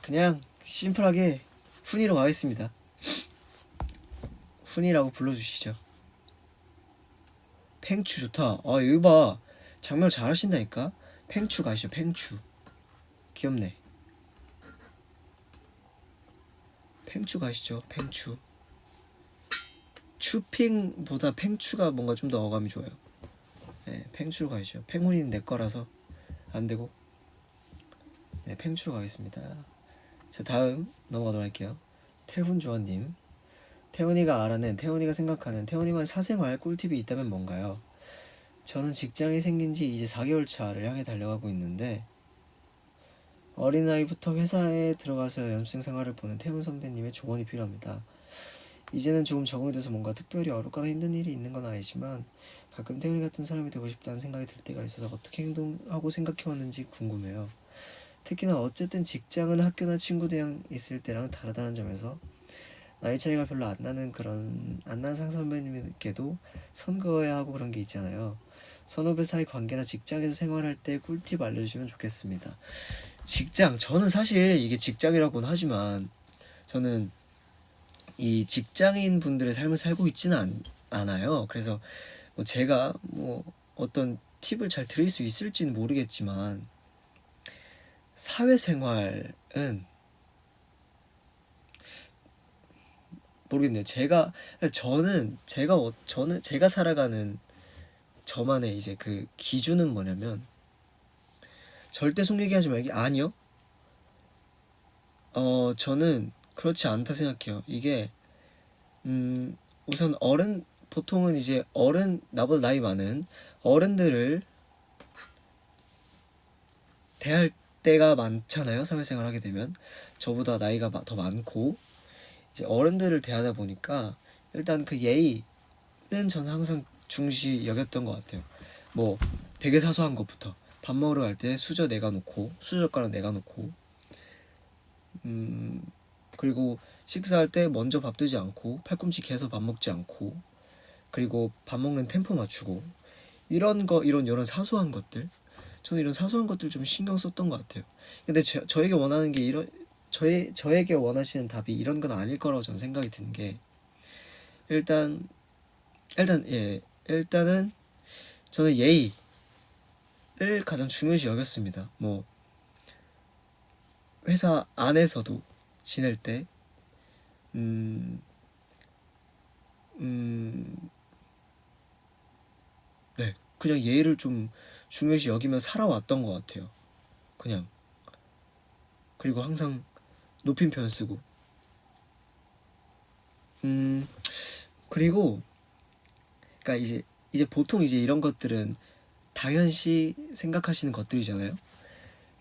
그냥 심플하게 훈이로 가겠습니다. 훈이라고 불러주시죠. 팽추 좋다. 아 여기 봐, 장명 잘하신다니까. 팽추 가시죠. 팽추 귀엽네. 팽추 가시죠. 팽추. 추핑보다 팽추가 뭔가 좀 더 어감이 좋아요. 네, 팽추로 가시죠. 팽훈이는 내 거라서 안 되고. 네, 팽추로 가겠습니다. 자, 다음 넘어가도록 할게요. 태훈 조아님. 태훈이가 알아낸, 태훈이가 생각하는 태훈이만 사생활 꿀팁이 있다면 뭔가요? 저는 직장이 생긴 지 이제 4개월 차를 향해 달려가고 있는데 어린아이부터 회사에 들어가서 연습생 생활을 보는 태훈 선배님의 조언이 필요합니다. 이제는 조금 적응이 돼서 뭔가 특별히 어렵거나 힘든 일이 있는 건 아니지만 가끔 태훈이 같은 사람이 되고 싶다는 생각이 들 때가 있어서 어떻게 행동하고 생각해왔는지 궁금해요. 특히나 어쨌든 직장은 학교나 친구들이랑 있을 때랑 다르다는 점에서 나이 차이가 별로 안 나는 상사 선배님께도 선거해야 하고 그런 게 있잖아요. 선후배 사이 관계나 직장에서 생활할 때 꿀팁 알려주시면 좋겠습니다. 직장, 저는 사실 이게 직장이라고는 하지만 저는 이 직장인 분들의 삶을 살고 있지는 않아요. 그래서 뭐 제가 뭐 어떤 팁을 잘 드릴 수 있을지는 모르겠지만 사회생활은 모르겠네요. 저는 제가 살아가는 저만의 이제 그 기준은 뭐냐면 절대 속 얘기하지 말기. 아니요. 저는 그렇지 않다 생각해요. 이게 우선 보통은 이제 나보다 나이 많은 어른들을 대할 때가 많잖아요. 사회생활 하게 되면 저보다 나이가 더 많고 이제 어른들을 대하다 보니까 일단 그 예의는 저는 항상 중시 여겼던 것 같아요. 뭐 되게 사소한 것부터 밥 먹으러 갈 때 수저 젓가락 내가놓고 그리고 식사할 때 먼저 밥 드지 않고 팔꿈치 개서 밥 먹지 않고 그리고 밥 먹는 템포 맞추고 이런 사소한 것들, 저는 이런 사소한 것들 좀 신경 썼던 것 같아요. 근데 저에게 원하는 게 저에게 원하시는 답이 이런 건 아닐 거라고 저는 생각이 드는 게 일단은 저는 예의를 가장 중요시 여겼습니다. 뭐 회사 안에서도 지낼 때 네, 그냥 예의를 좀 중요시 여기면 살아왔던 것 같아요. 그냥. 그리고 항상 높임편 쓰고 그리고 그러니까 이제 보통 이제 이런 것들은 당연시 생각하시는 것들이잖아요.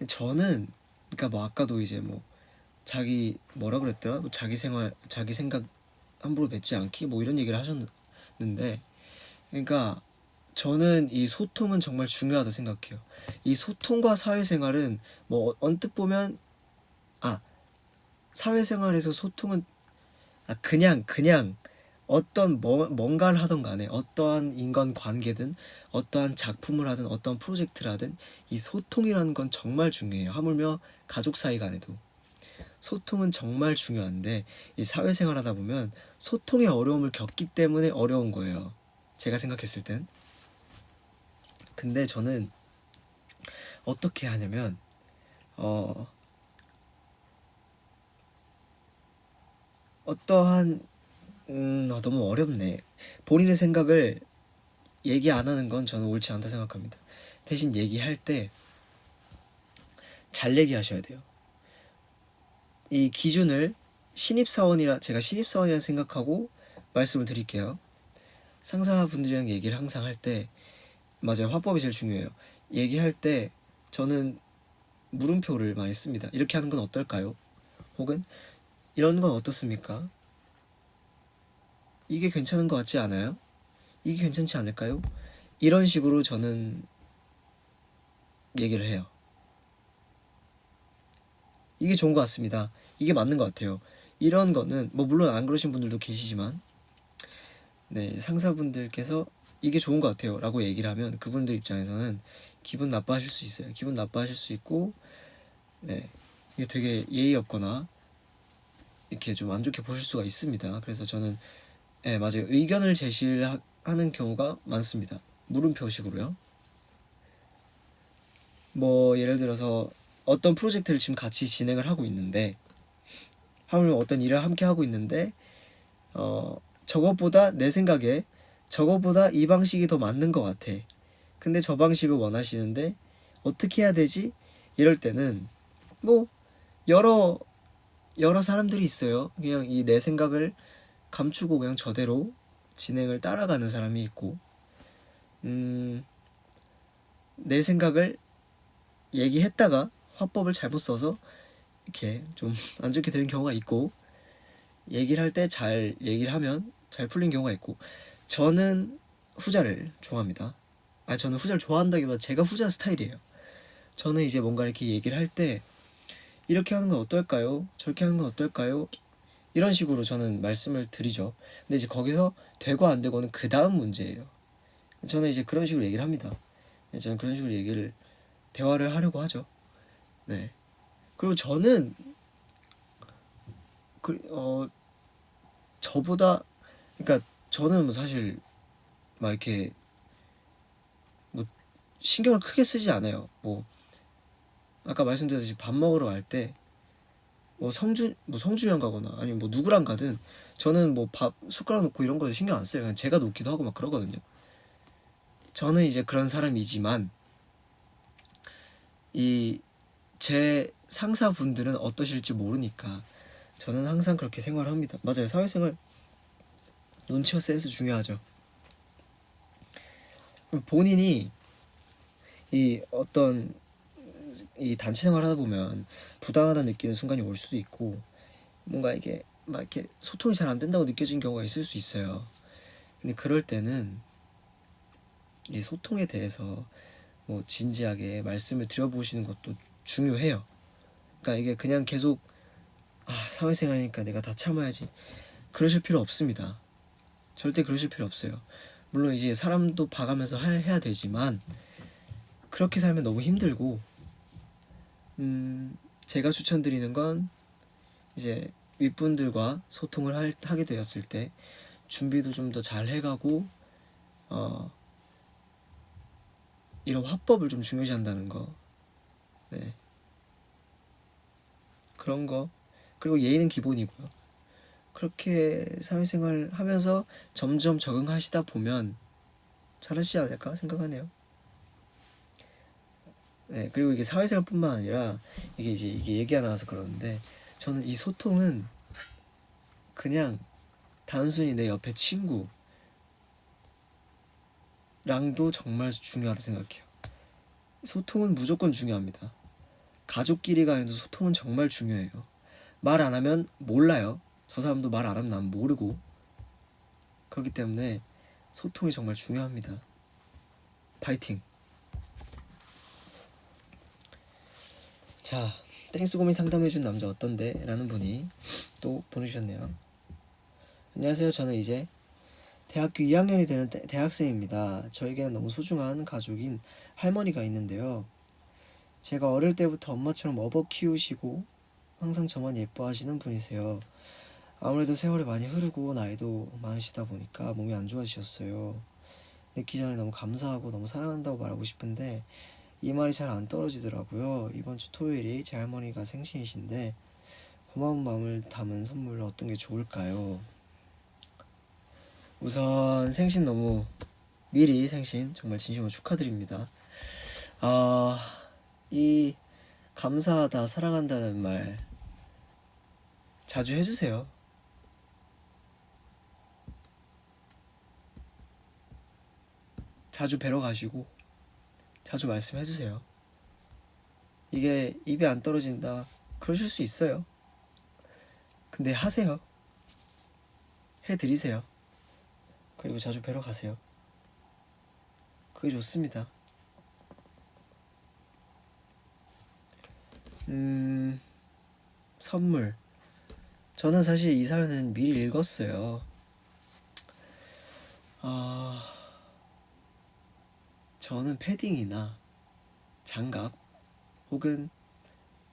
저는 그러니까 뭐 아까도 이제 뭐 자기 뭐라 그랬더라? 뭐 자기 생각 함부로 뱉지 않기 뭐 이런 얘기를 하셨는데 그러니까 저는 이 소통은 정말 중요하다 생각해요. 이 소통과 사회생활은 뭐 언뜻 보면 사회생활에서 소통은 그냥 어떤 뭔가를 하던 간에 어떠한 인간관계든 어떠한 작품을 하든 어떠한 프로젝트를 하든 이 소통이라는 건 정말 중요해요. 하물며 가족 사이 간에도 소통은 정말 중요한데 이 사회생활 하다 보면 소통의 어려움을 겪기 때문에 어려운 거예요. 제가 생각했을 땐. 근데 저는 어떻게 하냐면 어떠한 너무 어렵네. 본인의 생각을 얘기 안 하는 건 저는 옳지 않다 생각합니다. 대신 얘기할 때 잘 얘기하셔야 돼요. 이 기준을 제가 신입사원이라 생각하고 말씀을 드릴게요. 상사분들이랑 얘기를 항상 할 때 맞아요. 화법이 제일 중요해요. 얘기할 때 저는 물음표를 많이 씁니다. 이렇게 하는 건 어떨까요? 혹은 이런 건 어떻습니까? 이게 괜찮은 것 같지 않아요? 이게 괜찮지 않을까요? 이런 식으로 저는 얘기를 해요. 이게 좋은 것 같습니다. 이게 맞는 것 같아요. 이런 거는 뭐 물론 안 그러신 분들도 계시지만 네, 상사분들께서 이게 좋은 것 같아요 라고 얘기를 하면 그분들 입장에서는 기분 나빠하실 수 있어요. 기분 나빠하실 수 있고 네, 이게 되게 예의 없거나 이렇게 좀 안 좋게 보실 수가 있습니다. 그래서 저는 네, 맞아요. 의견을 제시를 하는 경우가 많습니다. 물음표식으로요. 뭐 예를 들어서 어떤 프로젝트를 지금 같이 진행을 하고 있는데 하물며 어떤 일을 함께 하고 있는데 저것보다 내 생각에 저것보다 이 방식이 더 맞는 것 같아. 근데 저 방식을 원하시는데 어떻게 해야 되지? 이럴 때는 뭐 여러 사람들이 있어요. 그냥 이 내 생각을 감추고 그냥 저대로 진행을 따라가는 사람이 있고 내 생각을 얘기했다가 화법을 잘못 써서 이렇게 좀 안 좋게 되는 경우가 있고 얘기를 할 때 잘 얘기를 하면 잘 풀린 경우가 있고 저는 후자를 좋아합니다. 저는 후자를 좋아한다기보다 제가 후자 스타일이에요. 저는 이제 뭔가 이렇게 얘기를 할 때 이렇게 하는 건 어떨까요? 저렇게 하는 건 어떨까요? 이런 식으로 저는 말씀을 드리죠. 근데 이제 거기서 되고 안 되고는 그 다음 문제예요. 저는 이제 그런 식으로 얘기를 합니다. 저는 그런 식으로 얘기를 대화를 하려고 하죠. 네. 그리고 저는 저보다 그러니까 저는 뭐 사실 막 이렇게 뭐 신경을 크게 쓰지 않아요. 뭐 아까 말씀드렸듯이 밥 먹으러 갈 때 뭐 성준이랑 가거나 아니면 뭐 누구랑 가든 저는 뭐 밥 숟가락 놓고 이런 거 신경 안 써요. 그냥 제가 놓기도 하고 막 그러거든요. 저는 이제 그런 사람이지만 이 제 상사분들은 어떠실지 모르니까 저는 항상 그렇게 생활을 합니다. 맞아요. 사회생활 눈치와 센스 중요하죠. 본인이 이 어떤 이 단체 생활 하다 보면 부당하다 느끼는 순간이 올 수도 있고 뭔가 이게 막 이렇게 소통이 잘 안 된다고 느껴지는 경우가 있을 수 있어요. 근데 그럴 때는 이 소통에 대해서 뭐 진지하게 말씀을 드려보시는 것도 중요해요. 그러니까 이게 그냥 계속 사회생활이니까 내가 다 참아야지 그러실 필요 없습니다. 절대 그러실 필요 없어요. 물론 이제 사람도 봐가면서 해야 되지만 그렇게 살면 너무 힘들고 제가 추천드리는 건 이제 윗분들과 소통을 하게 되었을 때 준비도 좀 더 잘 해가고 이런 화법을 좀 중요시한다는 거. 네. 그런 거. 그리고 예의는 기본이고요. 그렇게 사회생활 하면서 점점 적응하시다 보면 잘하시지 않을까 생각하네요. 네, 그리고 이게 사회생활뿐만 아니라 이게 얘기가 나와서 그러는데 저는 이 소통은 그냥 단순히 내 옆에 친구랑도 정말 중요하다 생각해요. 소통은 무조건 중요합니다. 가족끼리 간에도 소통은 정말 중요해요. 말 안 하면 몰라요. 저 사람도 말 안 하면 난 모르고. 그렇기 때문에 소통이 정말 중요합니다. 파이팅. 자, 땡스 고민 상담해준 남자 어떤데? 라는 분이 또 보내주셨네요. 안녕하세요. 저는 이제 대학교 2학년이 되는 대학생입니다. 저에게는 너무 소중한 가족인 할머니가 있는데요. 제가 어릴 때부터 엄마처럼 업어 키우시고 항상 저만 예뻐하시는 분이세요. 아무래도 세월이 많이 흐르고 나이도 많으시다 보니까 몸이 안 좋아지셨어요. 늦기 전에 너무 감사하고 너무 사랑한다고 말하고 싶은데 이 말이 잘 안 떨어지더라고요. 이번 주 토요일이 제 할머니가 생신이신데 고마운 마음을 담은 선물 어떤 게 좋을까요? 우선 생신 너무 미리 생신 정말 진심으로 축하드립니다. 이 감사하다 사랑한다는 말 자주 해주세요. 자주 뵈러 가시고 자주 말씀해주세요. 이게 입에 안 떨어진다 그러실 수 있어요. 근데 하세요. 해드리세요. 그리고 자주 뵈러 가세요. 그게 좋습니다. 선물. 저는 사실 이 사연은 미리 읽었어요. 저는 패딩이나 장갑 혹은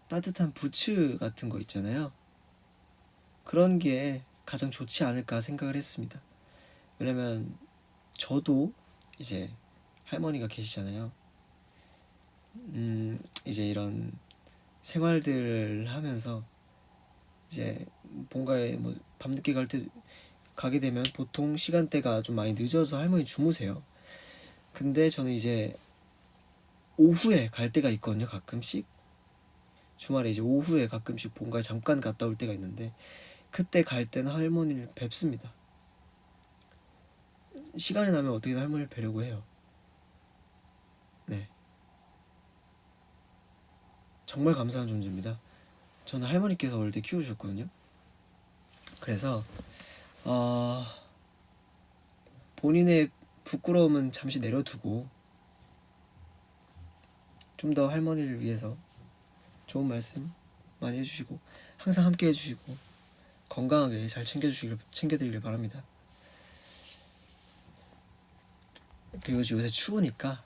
따뜻한 부츠 같은 거 있잖아요. 그런 게 가장 좋지 않을까 생각을 했습니다. 왜냐면 저도 이제 할머니가 계시잖아요. 이제 이런 생활들을 하면서 이제 본가에 뭐 밤늦게 가게 되면 보통 시간대가 좀 많이 늦어서 할머니 주무세요. 근데 저는 이제 오후에 갈 때가 있거든요. 가끔씩 주말에 이제 오후에 가끔씩 본가에 잠깐 갔다 올 때가 있는데 그때 갈 때는 할머니를 뵙습니다. 시간이 나면 어떻게든 할머니를 뵈려고 해요. 네, 정말 감사한 존재입니다. 저는 할머니께서 어릴 때 키워주셨거든요. 그래서 본인의 부끄러움은 잠시 내려두고 좀 더 할머니를 위해서 좋은 말씀 많이 해주시고 항상 함께 해주시고 건강하게 잘 챙겨드리길 바랍니다. 그리고 요새 추우니까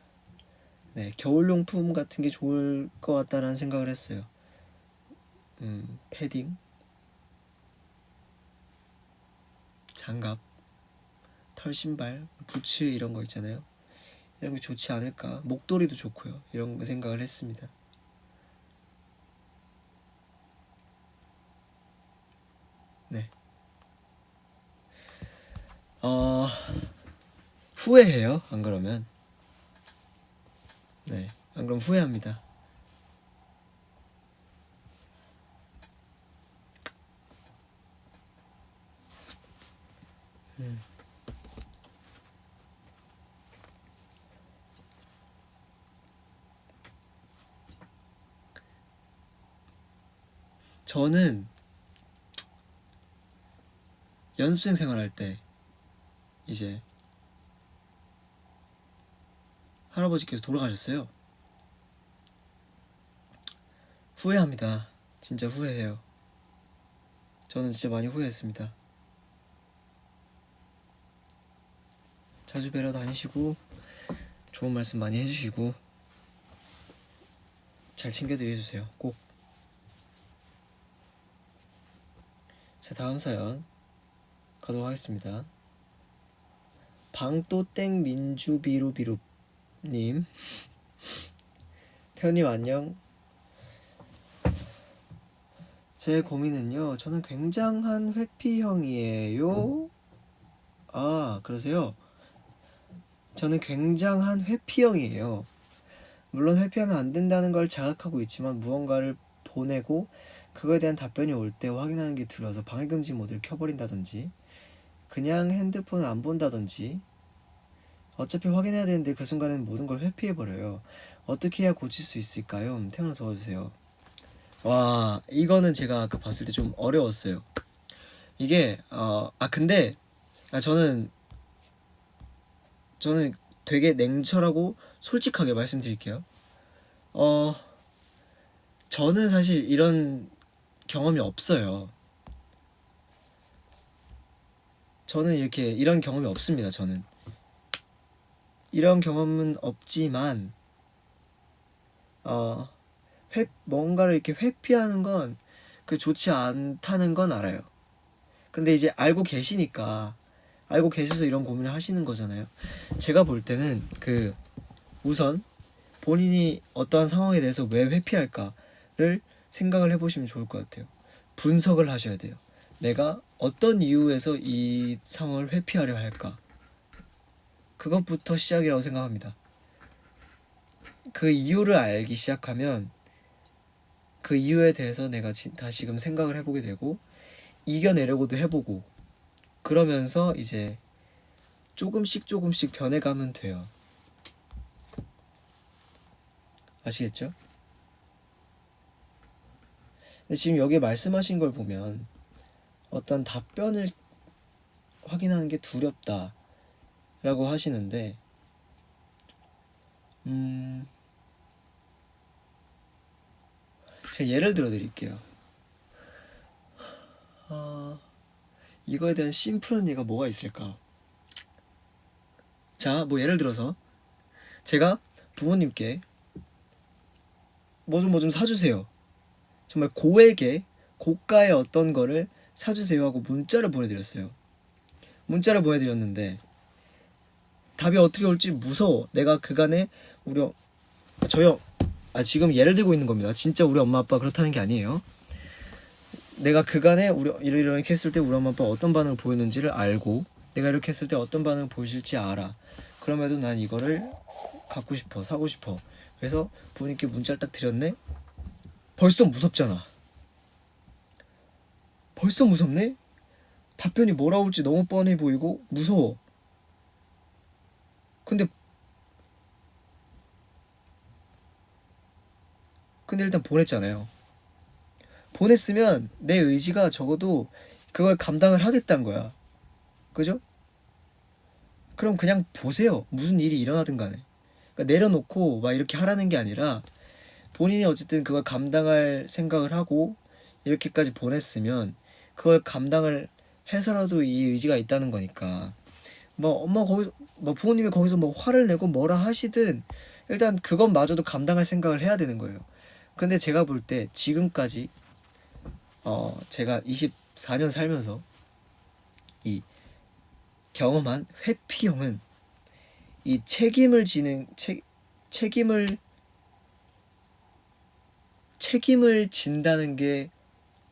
네, 겨울용품 같은 게 좋을 것 같다라는 생각을 했어요. 패딩, 장갑, 털신발, 부츠 이런 거 있잖아요. 이런 게 좋지 않을까. 목도리도 좋고요. 이런 생각을 했습니다. 네. 후회해요. 안 그러면. 네. 안 그러면 후회합니다. 저는 연습생 생활할 때 이제 할아버지께서 돌아가셨어요. 후회합니다. 진짜 후회해요. 저는 진짜 많이 후회했습니다. 자주 뵈러 다니시고 좋은 말씀 많이 해주시고 잘 챙겨드려주세요. 꼭. 자, 다음 사연 가도록 하겠습니다. 방또땡 민주비루비루님 태훈님 안녕. 제 고민은요, 저는 굉장한 회피형이에요. 아, 그러세요? 저는 굉장한 회피형이에요. 물론 회피하면 안 된다는 걸 자각하고 있지만 무언가를 보내고 그거에 대한 답변이 올 때 확인하는 게 두려워서 방해금지 모드를 켜버린다든지 그냥 핸드폰을 안 본다든지 어차피 확인해야 되는데 그 순간에는 모든 걸 회피해버려요. 어떻게 해야 고칠 수 있을까요? 태어나 도와주세요. 와, 이거는 제가 아까 봤을 때 좀 어려웠어요. 이게 근데 저는 되게 냉철하고 솔직하게 말씀드릴게요. 저는 사실 이런 경험이 없어요. 저는 이런 경험이 없습니다. 저는 이런 경험은 없지만 뭔가를 이렇게 회피하는 건 그 좋지 않다는 건 알아요. 근데 이제 알고 계셔서 이런 고민을 하시는 거잖아요. 제가 볼 때는 우선 본인이 어떠한 상황에 대해서 왜 회피할까를 생각을 해보시면 좋을 것 같아요. 분석을 하셔야 돼요. 내가 어떤 이유에서 이 상황을 회피하려 할까? 그것부터 시작이라고 생각합니다. 그 이유를 알기 시작하면 그 이유에 대해서 내가 다시금 생각을 해보게 되고 이겨내려고도 해보고 그러면서 이제 조금씩 변해가면 돼요. 아시겠죠? 근데 지금 여기 말씀하신 걸 보면 어떤 답변을 확인하는 게 두렵다 라고 하시는데 제가 예를 들어 드릴게요. 이거에 대한 심플한 예가 뭐가 있을까? 자, 뭐 예를 들어서 제가 부모님께 뭐 좀 사주세요. 정말 고가의 어떤 거를 사주세요 하고 문자를 보내드렸어요. 문자를 보내드렸는데 답이 어떻게 올지 무서워. 내가 그간에 지금 예를 들고 있는 겁니다. 진짜 우리 엄마 아빠 그렇다는 게 아니에요. 내가 그간에 이렇게 했을 때 우리 엄마 아빠 어떤 반응을 보였는지를 알고 내가 이렇게 했을 때 어떤 반응을 보이실지 알아. 그럼에도 난 이거를 갖고 싶어, 사고 싶어. 그래서 부모님께 문자를 딱 드렸네. 벌써 무섭잖아. 벌써 무섭네? 답변이 뭐라 올지 너무 뻔해 보이고 무서워. 근데 일단 보냈잖아요. 보냈으면 내 의지가 적어도 그걸 감당을 하겠다는 거야. 그죠? 그럼 그냥 보세요. 무슨 일이 일어나든 간에. 그러니까 내려놓고 막 이렇게 하라는 게 아니라 본인이 어쨌든 그걸 감당할 생각을 하고 이렇게까지 보냈으면 그걸 감당을 해서라도 이 의지가 있다는 거니까 뭐 엄마 거기서 뭐 부모님이 거기서 뭐 화를 내고 뭐라 하시든 일단 그것마저도 감당할 생각을 해야 되는 거예요. 근데 제가 볼 때 지금까지 제가 24년 살면서 이 경험한 회피형은 이 책임을 진다는 게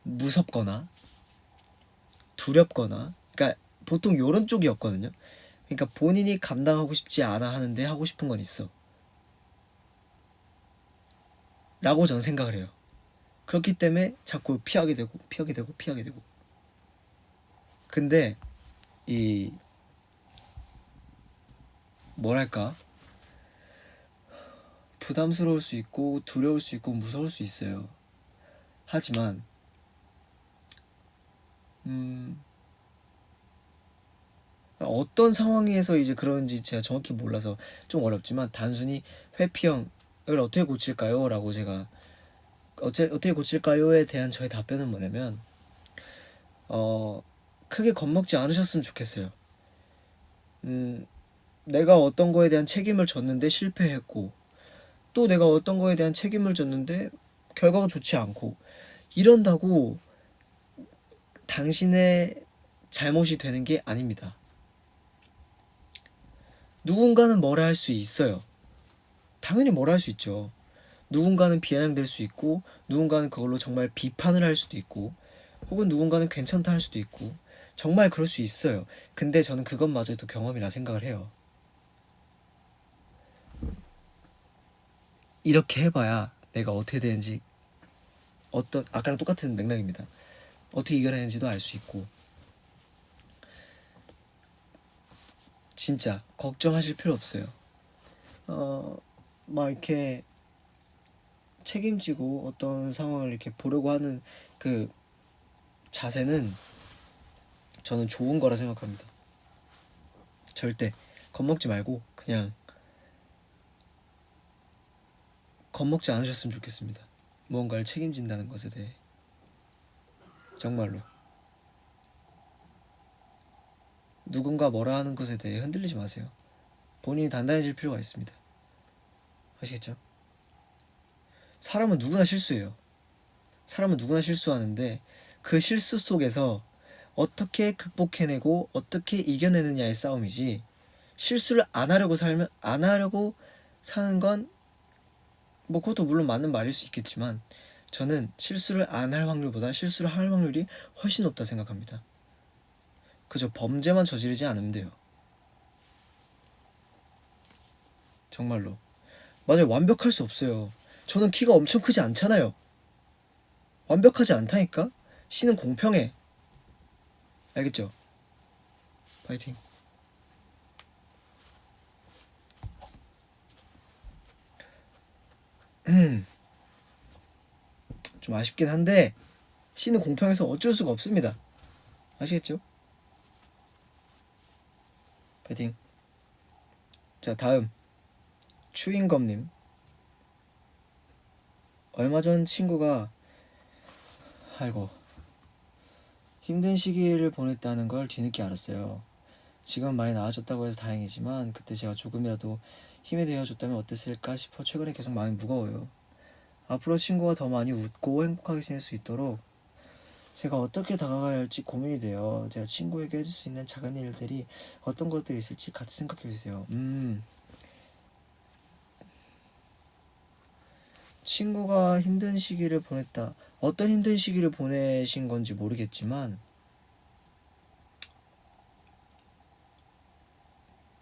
무섭거나 두렵거나 그러니까 보통 요런 쪽이었거든요. 그러니까 본인이 감당하고 싶지 않아 하는데 하고 싶은 건 있어 라고 저는 생각을 해요. 그렇기 때문에 자꾸 피하게 되고 근데 이 뭐랄까 부담스러울 수 있고 두려울 수 있고 무서울 수 있어요. 하지만 어떤 상황에서 이제 그런지 제가 정확히 몰라서 좀 어렵지만 단순히 회피형을 어떻게 고칠까요? 라고 제가 어떻게 고칠까요?에 대한 저의 답변은 뭐냐면 크게 겁먹지 않으셨으면 좋겠어요. 내가 어떤 거에 대한 책임을 졌는데 실패했고 또 내가 어떤 거에 대한 책임을 졌는데 결과가 좋지 않고 이런다고 당신의 잘못이 되는 게 아닙니다. 누군가는 뭐라 할 수 있어요. 당연히 뭐라 할 수 있죠. 누군가는 비아냥될 수 있고 누군가는 그걸로 정말 비판을 할 수도 있고 혹은 누군가는 괜찮다 할 수도 있고 정말 그럴 수 있어요. 근데 저는 그것마저도 경험이라 생각을 해요. 이렇게 해봐야 내가 어떻게 되는지 아까랑 똑같은 맥락입니다. 어떻게 이겨내는지도 알 수 있고 진짜 걱정하실 필요 없어요. 막 이렇게 책임지고 어떤 상황을 이렇게 보려고 하는 그 자세는 저는 좋은 거라 생각합니다. 절대 겁먹지 말고 그냥 겁먹지 않으셨으면 좋겠습니다. 무언가를 책임진다는 것에 대해 정말로 누군가 뭐라 하는 것에 대해 흔들리지 마세요. 본인이 단단해질 필요가 있습니다. 아시겠죠? 사람은 누구나 실수해요. 사람은 누구나 실수하는데 그 실수 속에서 어떻게 극복해내고 어떻게 이겨내느냐의 싸움이지 실수를 안 하려고 사는 건 뭐 그것도 물론 맞는 말일 수 있겠지만 저는 실수를 안 할 확률보다 실수를 할 확률이 훨씬 높다 생각합니다. 그저 범죄만 저지르지 않으면 돼요. 정말로. 맞아요. 완벽할 수 없어요. 저는 키가 엄청 크지 않잖아요. 완벽하지 않다니까? 신은 공평해. 알겠죠? 파이팅. 좀 아쉽긴 한데 C는 공평해서 어쩔 수가 없습니다. 아시겠죠? 파이팅. 자, 다음 추인검님. 얼마 전 친구가 아이고 힘든 시기를 보냈다는 걸 뒤늦게 알았어요. 지금 많이 나아졌다고 해서 다행이지만 그때 제가 조금이라도 힘이 되어줬다면 어땠을까 싶어 최근에 계속 마음이 무거워요. 앞으로 친구가 더 많이 웃고 행복하게 지낼 수 있도록 제가 어떻게 다가가야 할지 고민이 돼요. 제가 친구에게 해줄 수 있는 작은 일들이 어떤 것들이 있을지 같이 생각해 주세요. 친구가 힘든 시기를 보냈다. 어떤 힘든 시기를 보내신 건지 모르겠지만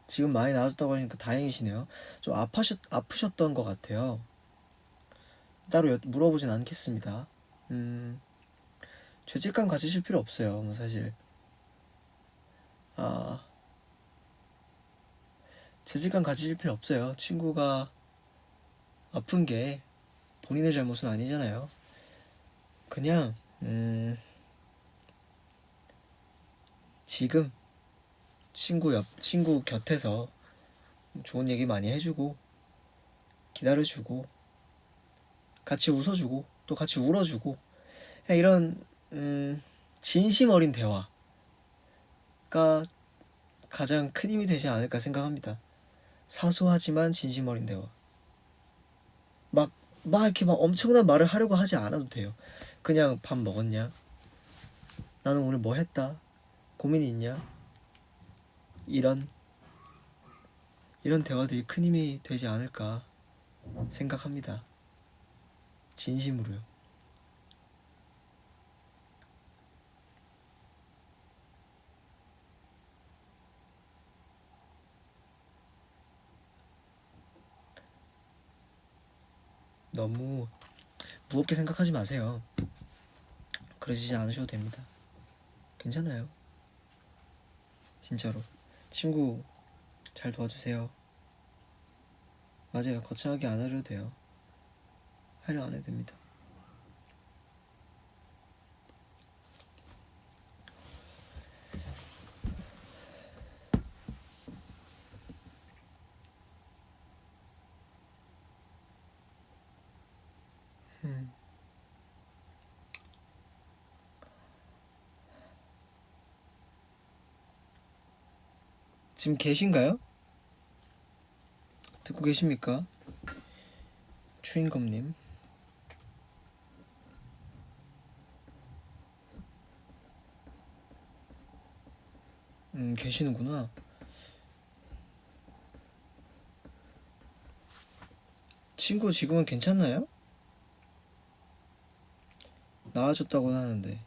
지금 많이 나아졌다고 하니까 다행이시네요. 좀 아프셨던 것 같아요. 따로 물어보진 않겠습니다. 죄책감 가지실 필요 없어요. 뭐 사실 죄책감 가지실 필요 없어요. 친구가 아픈 게 본인의 잘못은 아니잖아요. 그냥 지금 친구 곁에서 좋은 얘기 많이 해주고 기다려주고 같이 웃어주고 또 같이 울어주고 이런 진심 어린 대화가 가장 큰 힘이 되지 않을까 생각합니다. 사소하지만 진심 어린 대화. 막 이렇게 막 엄청난 말을 하려고 하지 않아도 돼요. 그냥 밥 먹었냐? 나는 오늘 뭐 했다? 고민이 있냐? 이런 대화들이 큰 힘이 되지 않을까 생각합니다. 진심으로요. 너무 무겁게 생각하지 마세요. 그러시지 않으셔도 됩니다. 괜찮아요. 진짜로. 친구 잘 도와주세요. 맞아요. 거창하게 안 하려도 돼요. 하려 안 해도 됩니다. 지금 계신가요? 듣고 계십니까? 추인검님. 계시는구나. 친구 지금은 괜찮나요? 나아졌다고 하는데.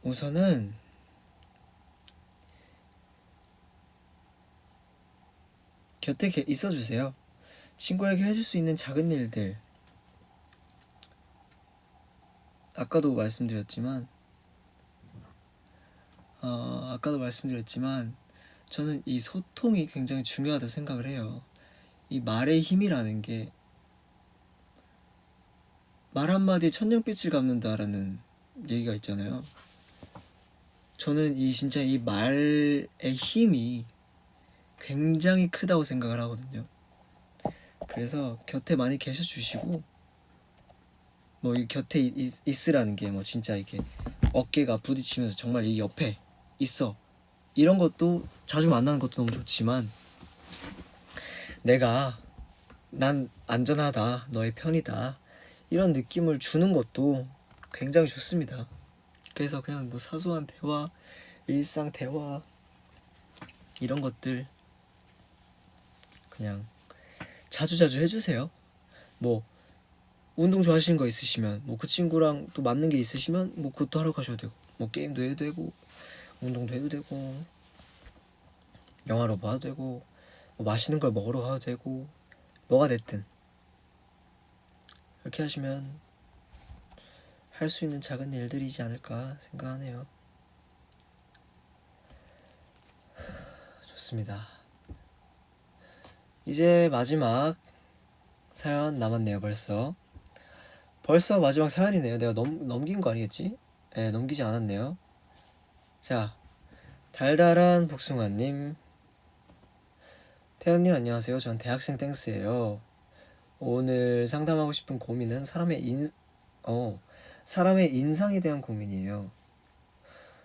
우선은 곁에 있어주세요. 친구에게 해줄 수 있는 작은 일들. 아까도 말씀드렸지만 저는 이 소통이 굉장히 중요하다 생각을 해요. 이 말의 힘이라는 게 말 한마디에 천냥빛을 갚는다라는 얘기가 있잖아요. 저는 진짜 이 말의 힘이 굉장히 크다고 생각을 하거든요. 그래서 곁에 많이 계셔 주시고 뭐 이 곁에 있으라는 게 뭐 진짜 이렇게 어깨가 부딪히면서 정말 이 옆에 있어 이런 것도 자주 만나는 것도 너무 좋지만 난 안전하다, 너의 편이다 이런 느낌을 주는 것도 굉장히 좋습니다. 그래서 그냥 뭐 사소한 대화, 일상 대화 이런 것들 그냥 자주자주 해주세요. 뭐 운동 좋아하시는 거 있으시면 뭐 그 친구랑 또 맞는 게 있으시면 뭐 그것도 하러 가셔도 되고 뭐 게임도 해도 되고 운동도 해도 되고 영화로 봐도 되고 뭐 맛있는 걸 먹으러 가도 되고 뭐가 됐든 이렇게 하시면 할 수 있는 작은 일들이지 않을까 생각하네요. 좋습니다. 이제 마지막 사연 남았네요. 벌써 마지막 사연이네요. 내가 넘긴 거 아니겠지? 네, 넘기지 않았네요. 자, 달달한 복숭아님. 태연님 안녕하세요. 전 대학생 땡스예요. 오늘 상담하고 싶은 고민은 사람의 인상에 대한 고민이에요.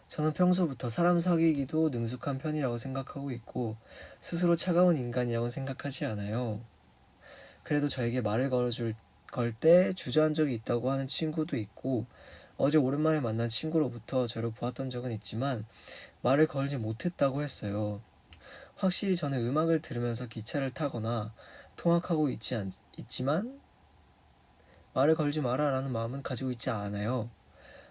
저는 평소부터 사람 사귀기도 능숙한 편이라고 생각하고 있고 스스로 차가운 인간이라고 생각하지 않아요. 그래도 저에게 말을 걸 때 주저한 적이 있다고 하는 친구도 있고 어제 오랜만에 만난 친구로부터 저를 보았던 적은 있지만 말을 걸지 못했다고 했어요. 확실히 저는 음악을 들으면서 기차를 타거나 통학하고 있지만 말을 걸지 마라 라는 마음은 가지고 있지 않아요.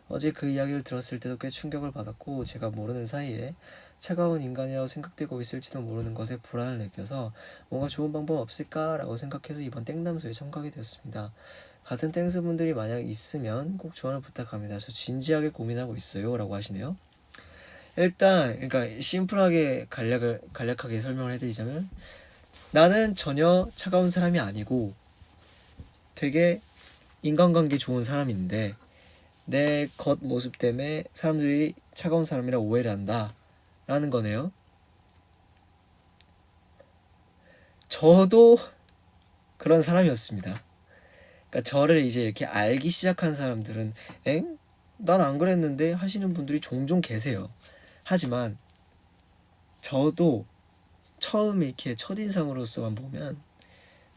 어제 그 이야기를 들었을 때도 꽤 충격을 받았고 제가 모르는 사이에 차가운 인간이라고 생각되고 있을지도 모르는 것에 불안을 느껴서 뭔가 좋은 방법 없을까라고 생각해서 이번 땡담소에 참가하게 되었습니다. 같은 땡스분들이 만약 있으면 꼭 조언을 부탁합니다. 저 진지하게 고민하고 있어요 라고 하시네요. 일단 그러니까 심플하게 간략하게 설명을 해드리자면 나는 전혀 차가운 사람이 아니고 되게 인간관계 좋은 사람인데 내 겉모습 때문에 사람들이 차가운 사람이라 오해를 한다 라는 거네요. 저도 그런 사람이었습니다. 그러니까 저를 이제 이렇게 알기 시작한 사람들은 엥? 난 안 그랬는데 하시는 분들이 종종 계세요. 하지만 저도 처음에 이렇게 첫인상으로서만 보면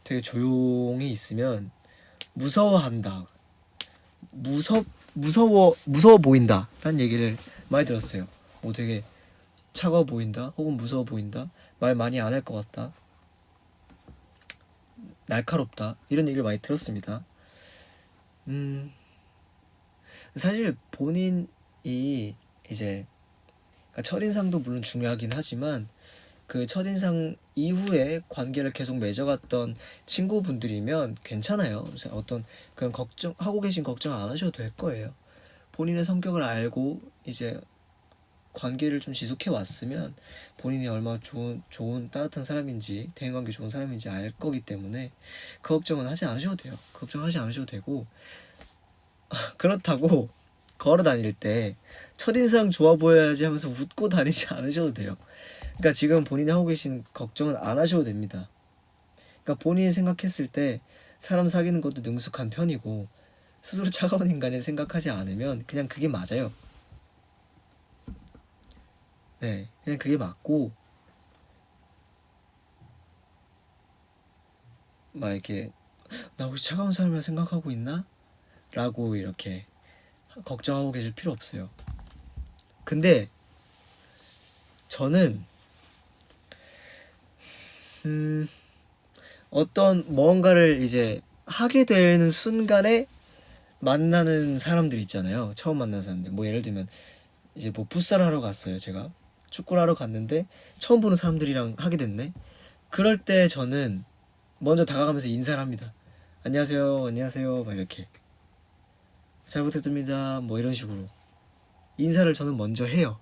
되게 조용히 있으면 무서워한다. 무서워 보인다 라는 얘기를 많이 들었어요. 뭐 되게 차가워 보인다 혹은 무서워 보인다, 말 많이 안 할 것 같다, 날카롭다 이런 얘기를 많이 들었습니다. 사실 본인이 이제 첫인상도 물론 중요하긴 하지만 그 첫인상 이후에 관계를 계속 맺어갔던 친구분들이면 괜찮아요. 어떤 그런 하고 계신 걱정 안 하셔도 될 거예요. 본인의 성격을 알고 이제 관계를 좀 지속해 왔으면 본인이 얼마나 좋은 따뜻한 사람인지 대인관계 좋은 사람인지 알 거기 때문에 그 걱정은 하지 않으셔도 돼요. 걱정하지 않으셔도 되고 그렇다고 걸어 다닐 때 첫인상 좋아 보여야지 하면서 웃고 다니지 않으셔도 돼요. 그러니까 지금 본인이 하고 계신 걱정은 안 하셔도 됩니다. 그러니까 본인이 생각했을 때 사람 사귀는 것도 능숙한 편이고 스스로 차가운 인간을 생각하지 않으면 그냥 그게 맞아요. 네, 그냥 그게 맞고 막 이렇게 나 혹시 차가운 사람이라 생각하고 있나? 라고 이렇게 걱정하고 계실 필요 없어요. 근데 저는 어떤 뭔가를 이제 하게 되는 순간에 만나는 사람들 있잖아요. 처음 만난 사람들. 뭐 예를 들면 이제 뭐 풋살 하러 갔어요. 제가 축구를 하러 갔는데 처음 보는 사람들이랑 하게 됐네. 그럴 때 저는 먼저 다가가면서 인사를 합니다. 안녕하세요, 안녕하세요, 막 이렇게 잘 부탁드립니다. 뭐 이런 식으로 인사를 저는 먼저 해요.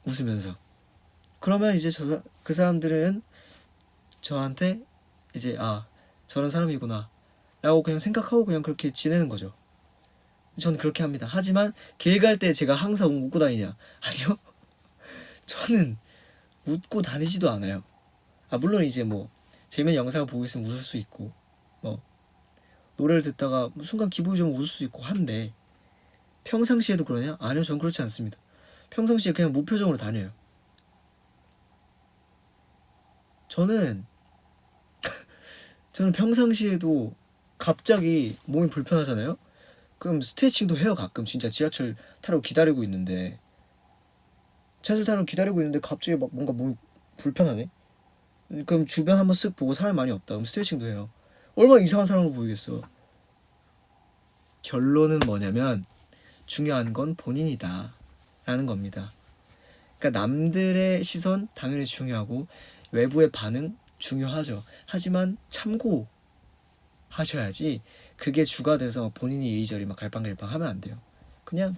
웃으면서. 그러면 이제 그 사람들은 저한테 이제 저런 사람이구나 라고 그냥 생각하고 그냥 그렇게 지내는 거죠. 저는 그렇게 합니다. 하지만 길 갈 때 제가 항상 웃고 다니냐? 아니요. 저는 웃고 다니지도 않아요. 물론 이제 뭐 재미있는 영상을 보고 있으면 웃을 수 있고 뭐 노래를 듣다가 순간 기분이 좀 웃을 수 있고 한데 평상시에도 그러냐? 아니요, 전 그렇지 않습니다. 평상시에 그냥 무표정으로 다녀요. 저는 평상시에도 갑자기 몸이 불편하잖아요? 그럼 스트레칭도 해요. 가끔 진짜 지하철 타러 기다리고 있는데 갑자기 막 뭔가 몸이 불편하네? 그럼 주변 한번 쓱 보고 사람이 많이 없다. 그럼 스트레칭도 해요. 얼마나 이상한 사람으로 보이겠어. 결론은 뭐냐면 중요한 건 본인이다 라는 겁니다. 그러니까 남들의 시선 당연히 중요하고 외부의 반응 중요하죠. 하지만 참고 하셔야지 그게 주가 돼서 본인이 이리저리 막 갈팡갈팡 하면 안 돼요. 그냥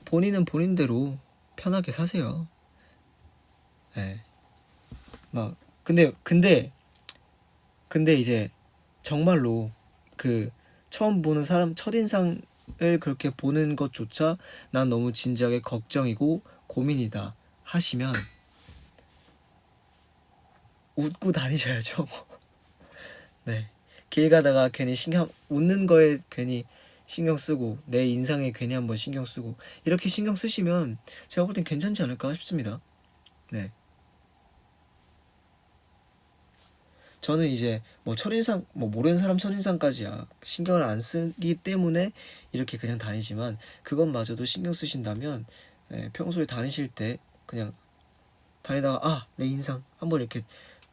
본인은 본인대로 편하게 사세요. 네. 막 근데 이제 정말로 그 처음 보는 사람 첫인상을 그렇게 보는 것조차 난 너무 진지하게 걱정이고 고민이다 하시면 웃고 다니셔야죠. 네. 길 가다가 괜히 웃는 거에 괜히 신경 쓰고 내 인상에 괜히 한번 신경 쓰고 이렇게 신경 쓰시면 제가 볼 땐 괜찮지 않을까 싶습니다. 네. 저는 이제 뭐 첫인상 뭐 모르는 사람 첫인상까지야 신경을 안 쓰기 때문에 이렇게 그냥 다니지만 그것마저도 신경 쓰신다면 평소에 다니실 때 그냥 다니다가 내 인상 한번 이렇게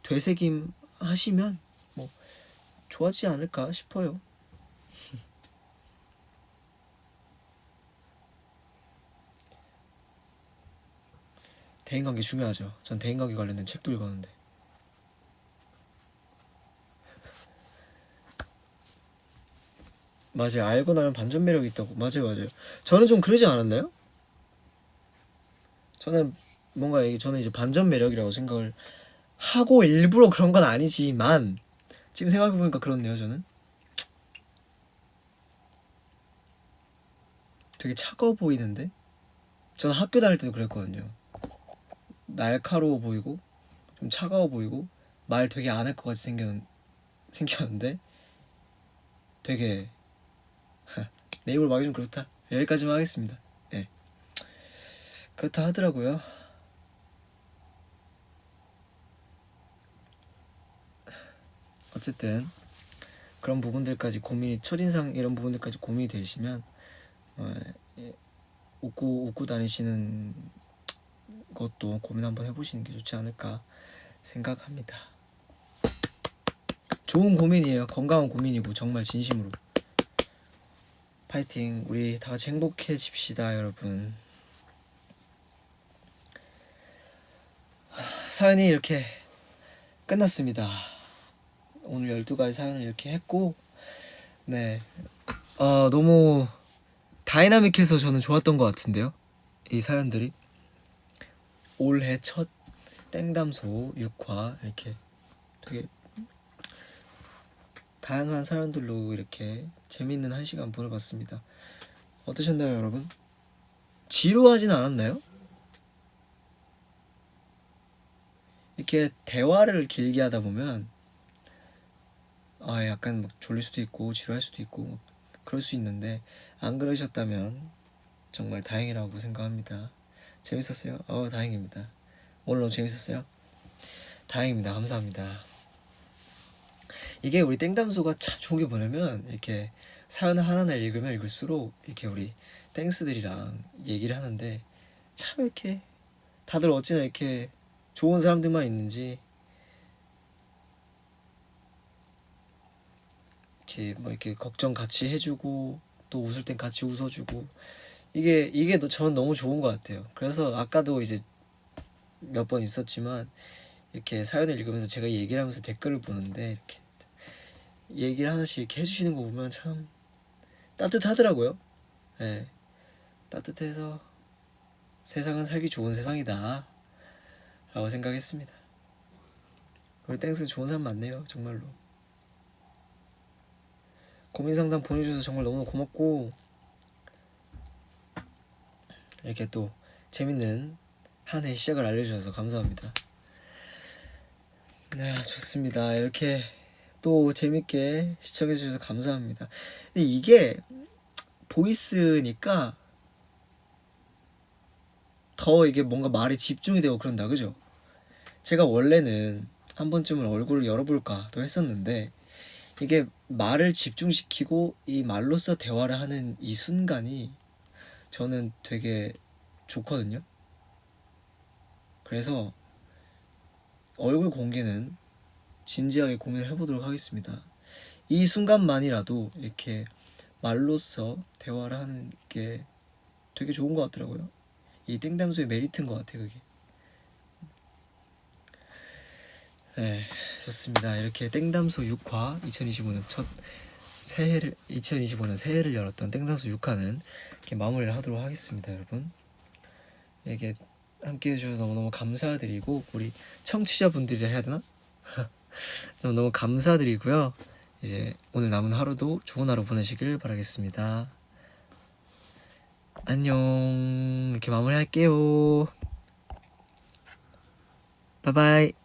되새김 하시면 뭐 좋아지지 않을까 싶어요. 대인관계 중요하죠. 전 대인관계 관련된 책도 읽었는데. 맞아요. 알고 나면 반전 매력이 있다고. 맞아요. 저는 좀 그러지 않았나요? 저는 저는 이제 반전 매력이라고 생각을 하고 일부러 그런 건 아니지만 지금 생각해보니까 그렇네요. 저는 되게 차가워 보이는데 저는 학교 다닐 때도 그랬거든요. 날카로워 보이고 좀 차가워 보이고 말 되게 안 할 것 같이 생겼는데 되게 내 입으로 말이 좀 그렇다. 여기까지만 하겠습니다. 네. 그렇다 하더라고요. 어쨌든 그런 부분들까지 첫인상 이런 부분들까지 고민이 되시면 웃고 다니시는 것도 고민 한번 해보시는 게 좋지 않을까 생각합니다. 좋은 고민이에요. 건강한 고민이고 정말 진심으로 파이팅. 우리 다 같이 행복해집시다 여러분. 사연이 이렇게 끝났습니다. 오늘 12가지 사연을 이렇게 했고 네 너무 다이나믹해서 저는 좋았던 것 같은데요. 이 사연들이 올해 첫 땡담소 6화 이렇게 되게 다양한 사연들로 이렇게 재미있는 한 시간 보내봤습니다. 어떠셨나요 여러분? 지루하진 않았나요? 이렇게 대화를 길게 하다 보면 약간 막 졸릴 수도 있고 지루할 수도 있고 그럴 수 있는데 안 그러셨다면 정말 다행이라고 생각합니다. 재밌었어요? 다행입니다. 오늘 너무 재밌었어요? 다행입니다. 감사합니다. 이게 우리 땡담소가 참 좋은 게 뭐냐면 이렇게 사연을 하나하나 읽으면 읽을수록 이렇게 우리 땡스들이랑 얘기를 하는데 참 이렇게 다들 어찌나 이렇게 좋은 사람들만 있는지 이렇게 걱정 같이 해주고 또 웃을 땐 같이 웃어주고 이게 저는 너무 좋은 것 같아요. 그래서 아까도 이제 몇 번 있었지만 이렇게 사연을 읽으면서 제가 얘기를 하면서 댓글을 보는데 이렇게 얘기를 하나씩 이렇게 해주시는 거 보면 참 따뜻하더라고요. 네, 따뜻해서 세상은 살기 좋은 세상이다 라고 생각했습니다. 우리 땡스 좋은 사람 많네요. 정말로 고민상담 보내주셔서 정말 너무 고맙고 이렇게 또 재밌는 한 해 시작을 알려주셔서 감사합니다. 네, 좋습니다. 이렇게 또 재밌게 시청해주셔서 감사합니다. 근데 이게 보이스니까 더 이게 뭔가 말에 집중이 되고 그런다, 그죠? 제가 원래는 한 번쯤은 얼굴을 열어볼까도 했었는데 이게 말을 집중시키고 이 말로써 대화를 하는 이 순간이 저는 되게 좋거든요. 그래서 얼굴 공개는 진지하게 고민을 해보도록 하겠습니다. 이 순간만이라도 이렇게 말로써 대화를 하는 게 되게 좋은 것 같더라고요. 이 땡담소의 메리트인 것 같아요, 그게. 네, 좋습니다. 이렇게 땡담소 6화 2025년 첫 새해를 2025년 새해를 열었던 땡담소 6화는 이렇게 마무리를 하도록 하겠습니다, 여러분. 이게 함께 해주셔서 너무너무 감사드리고 우리 청취자분들이라 해야 되나? 너무 감사드리고요. 이제 오늘 남은 하루도 좋은 하루 보내시길 바라겠습니다. 안녕. 이렇게 마무리할게요. 바이바이.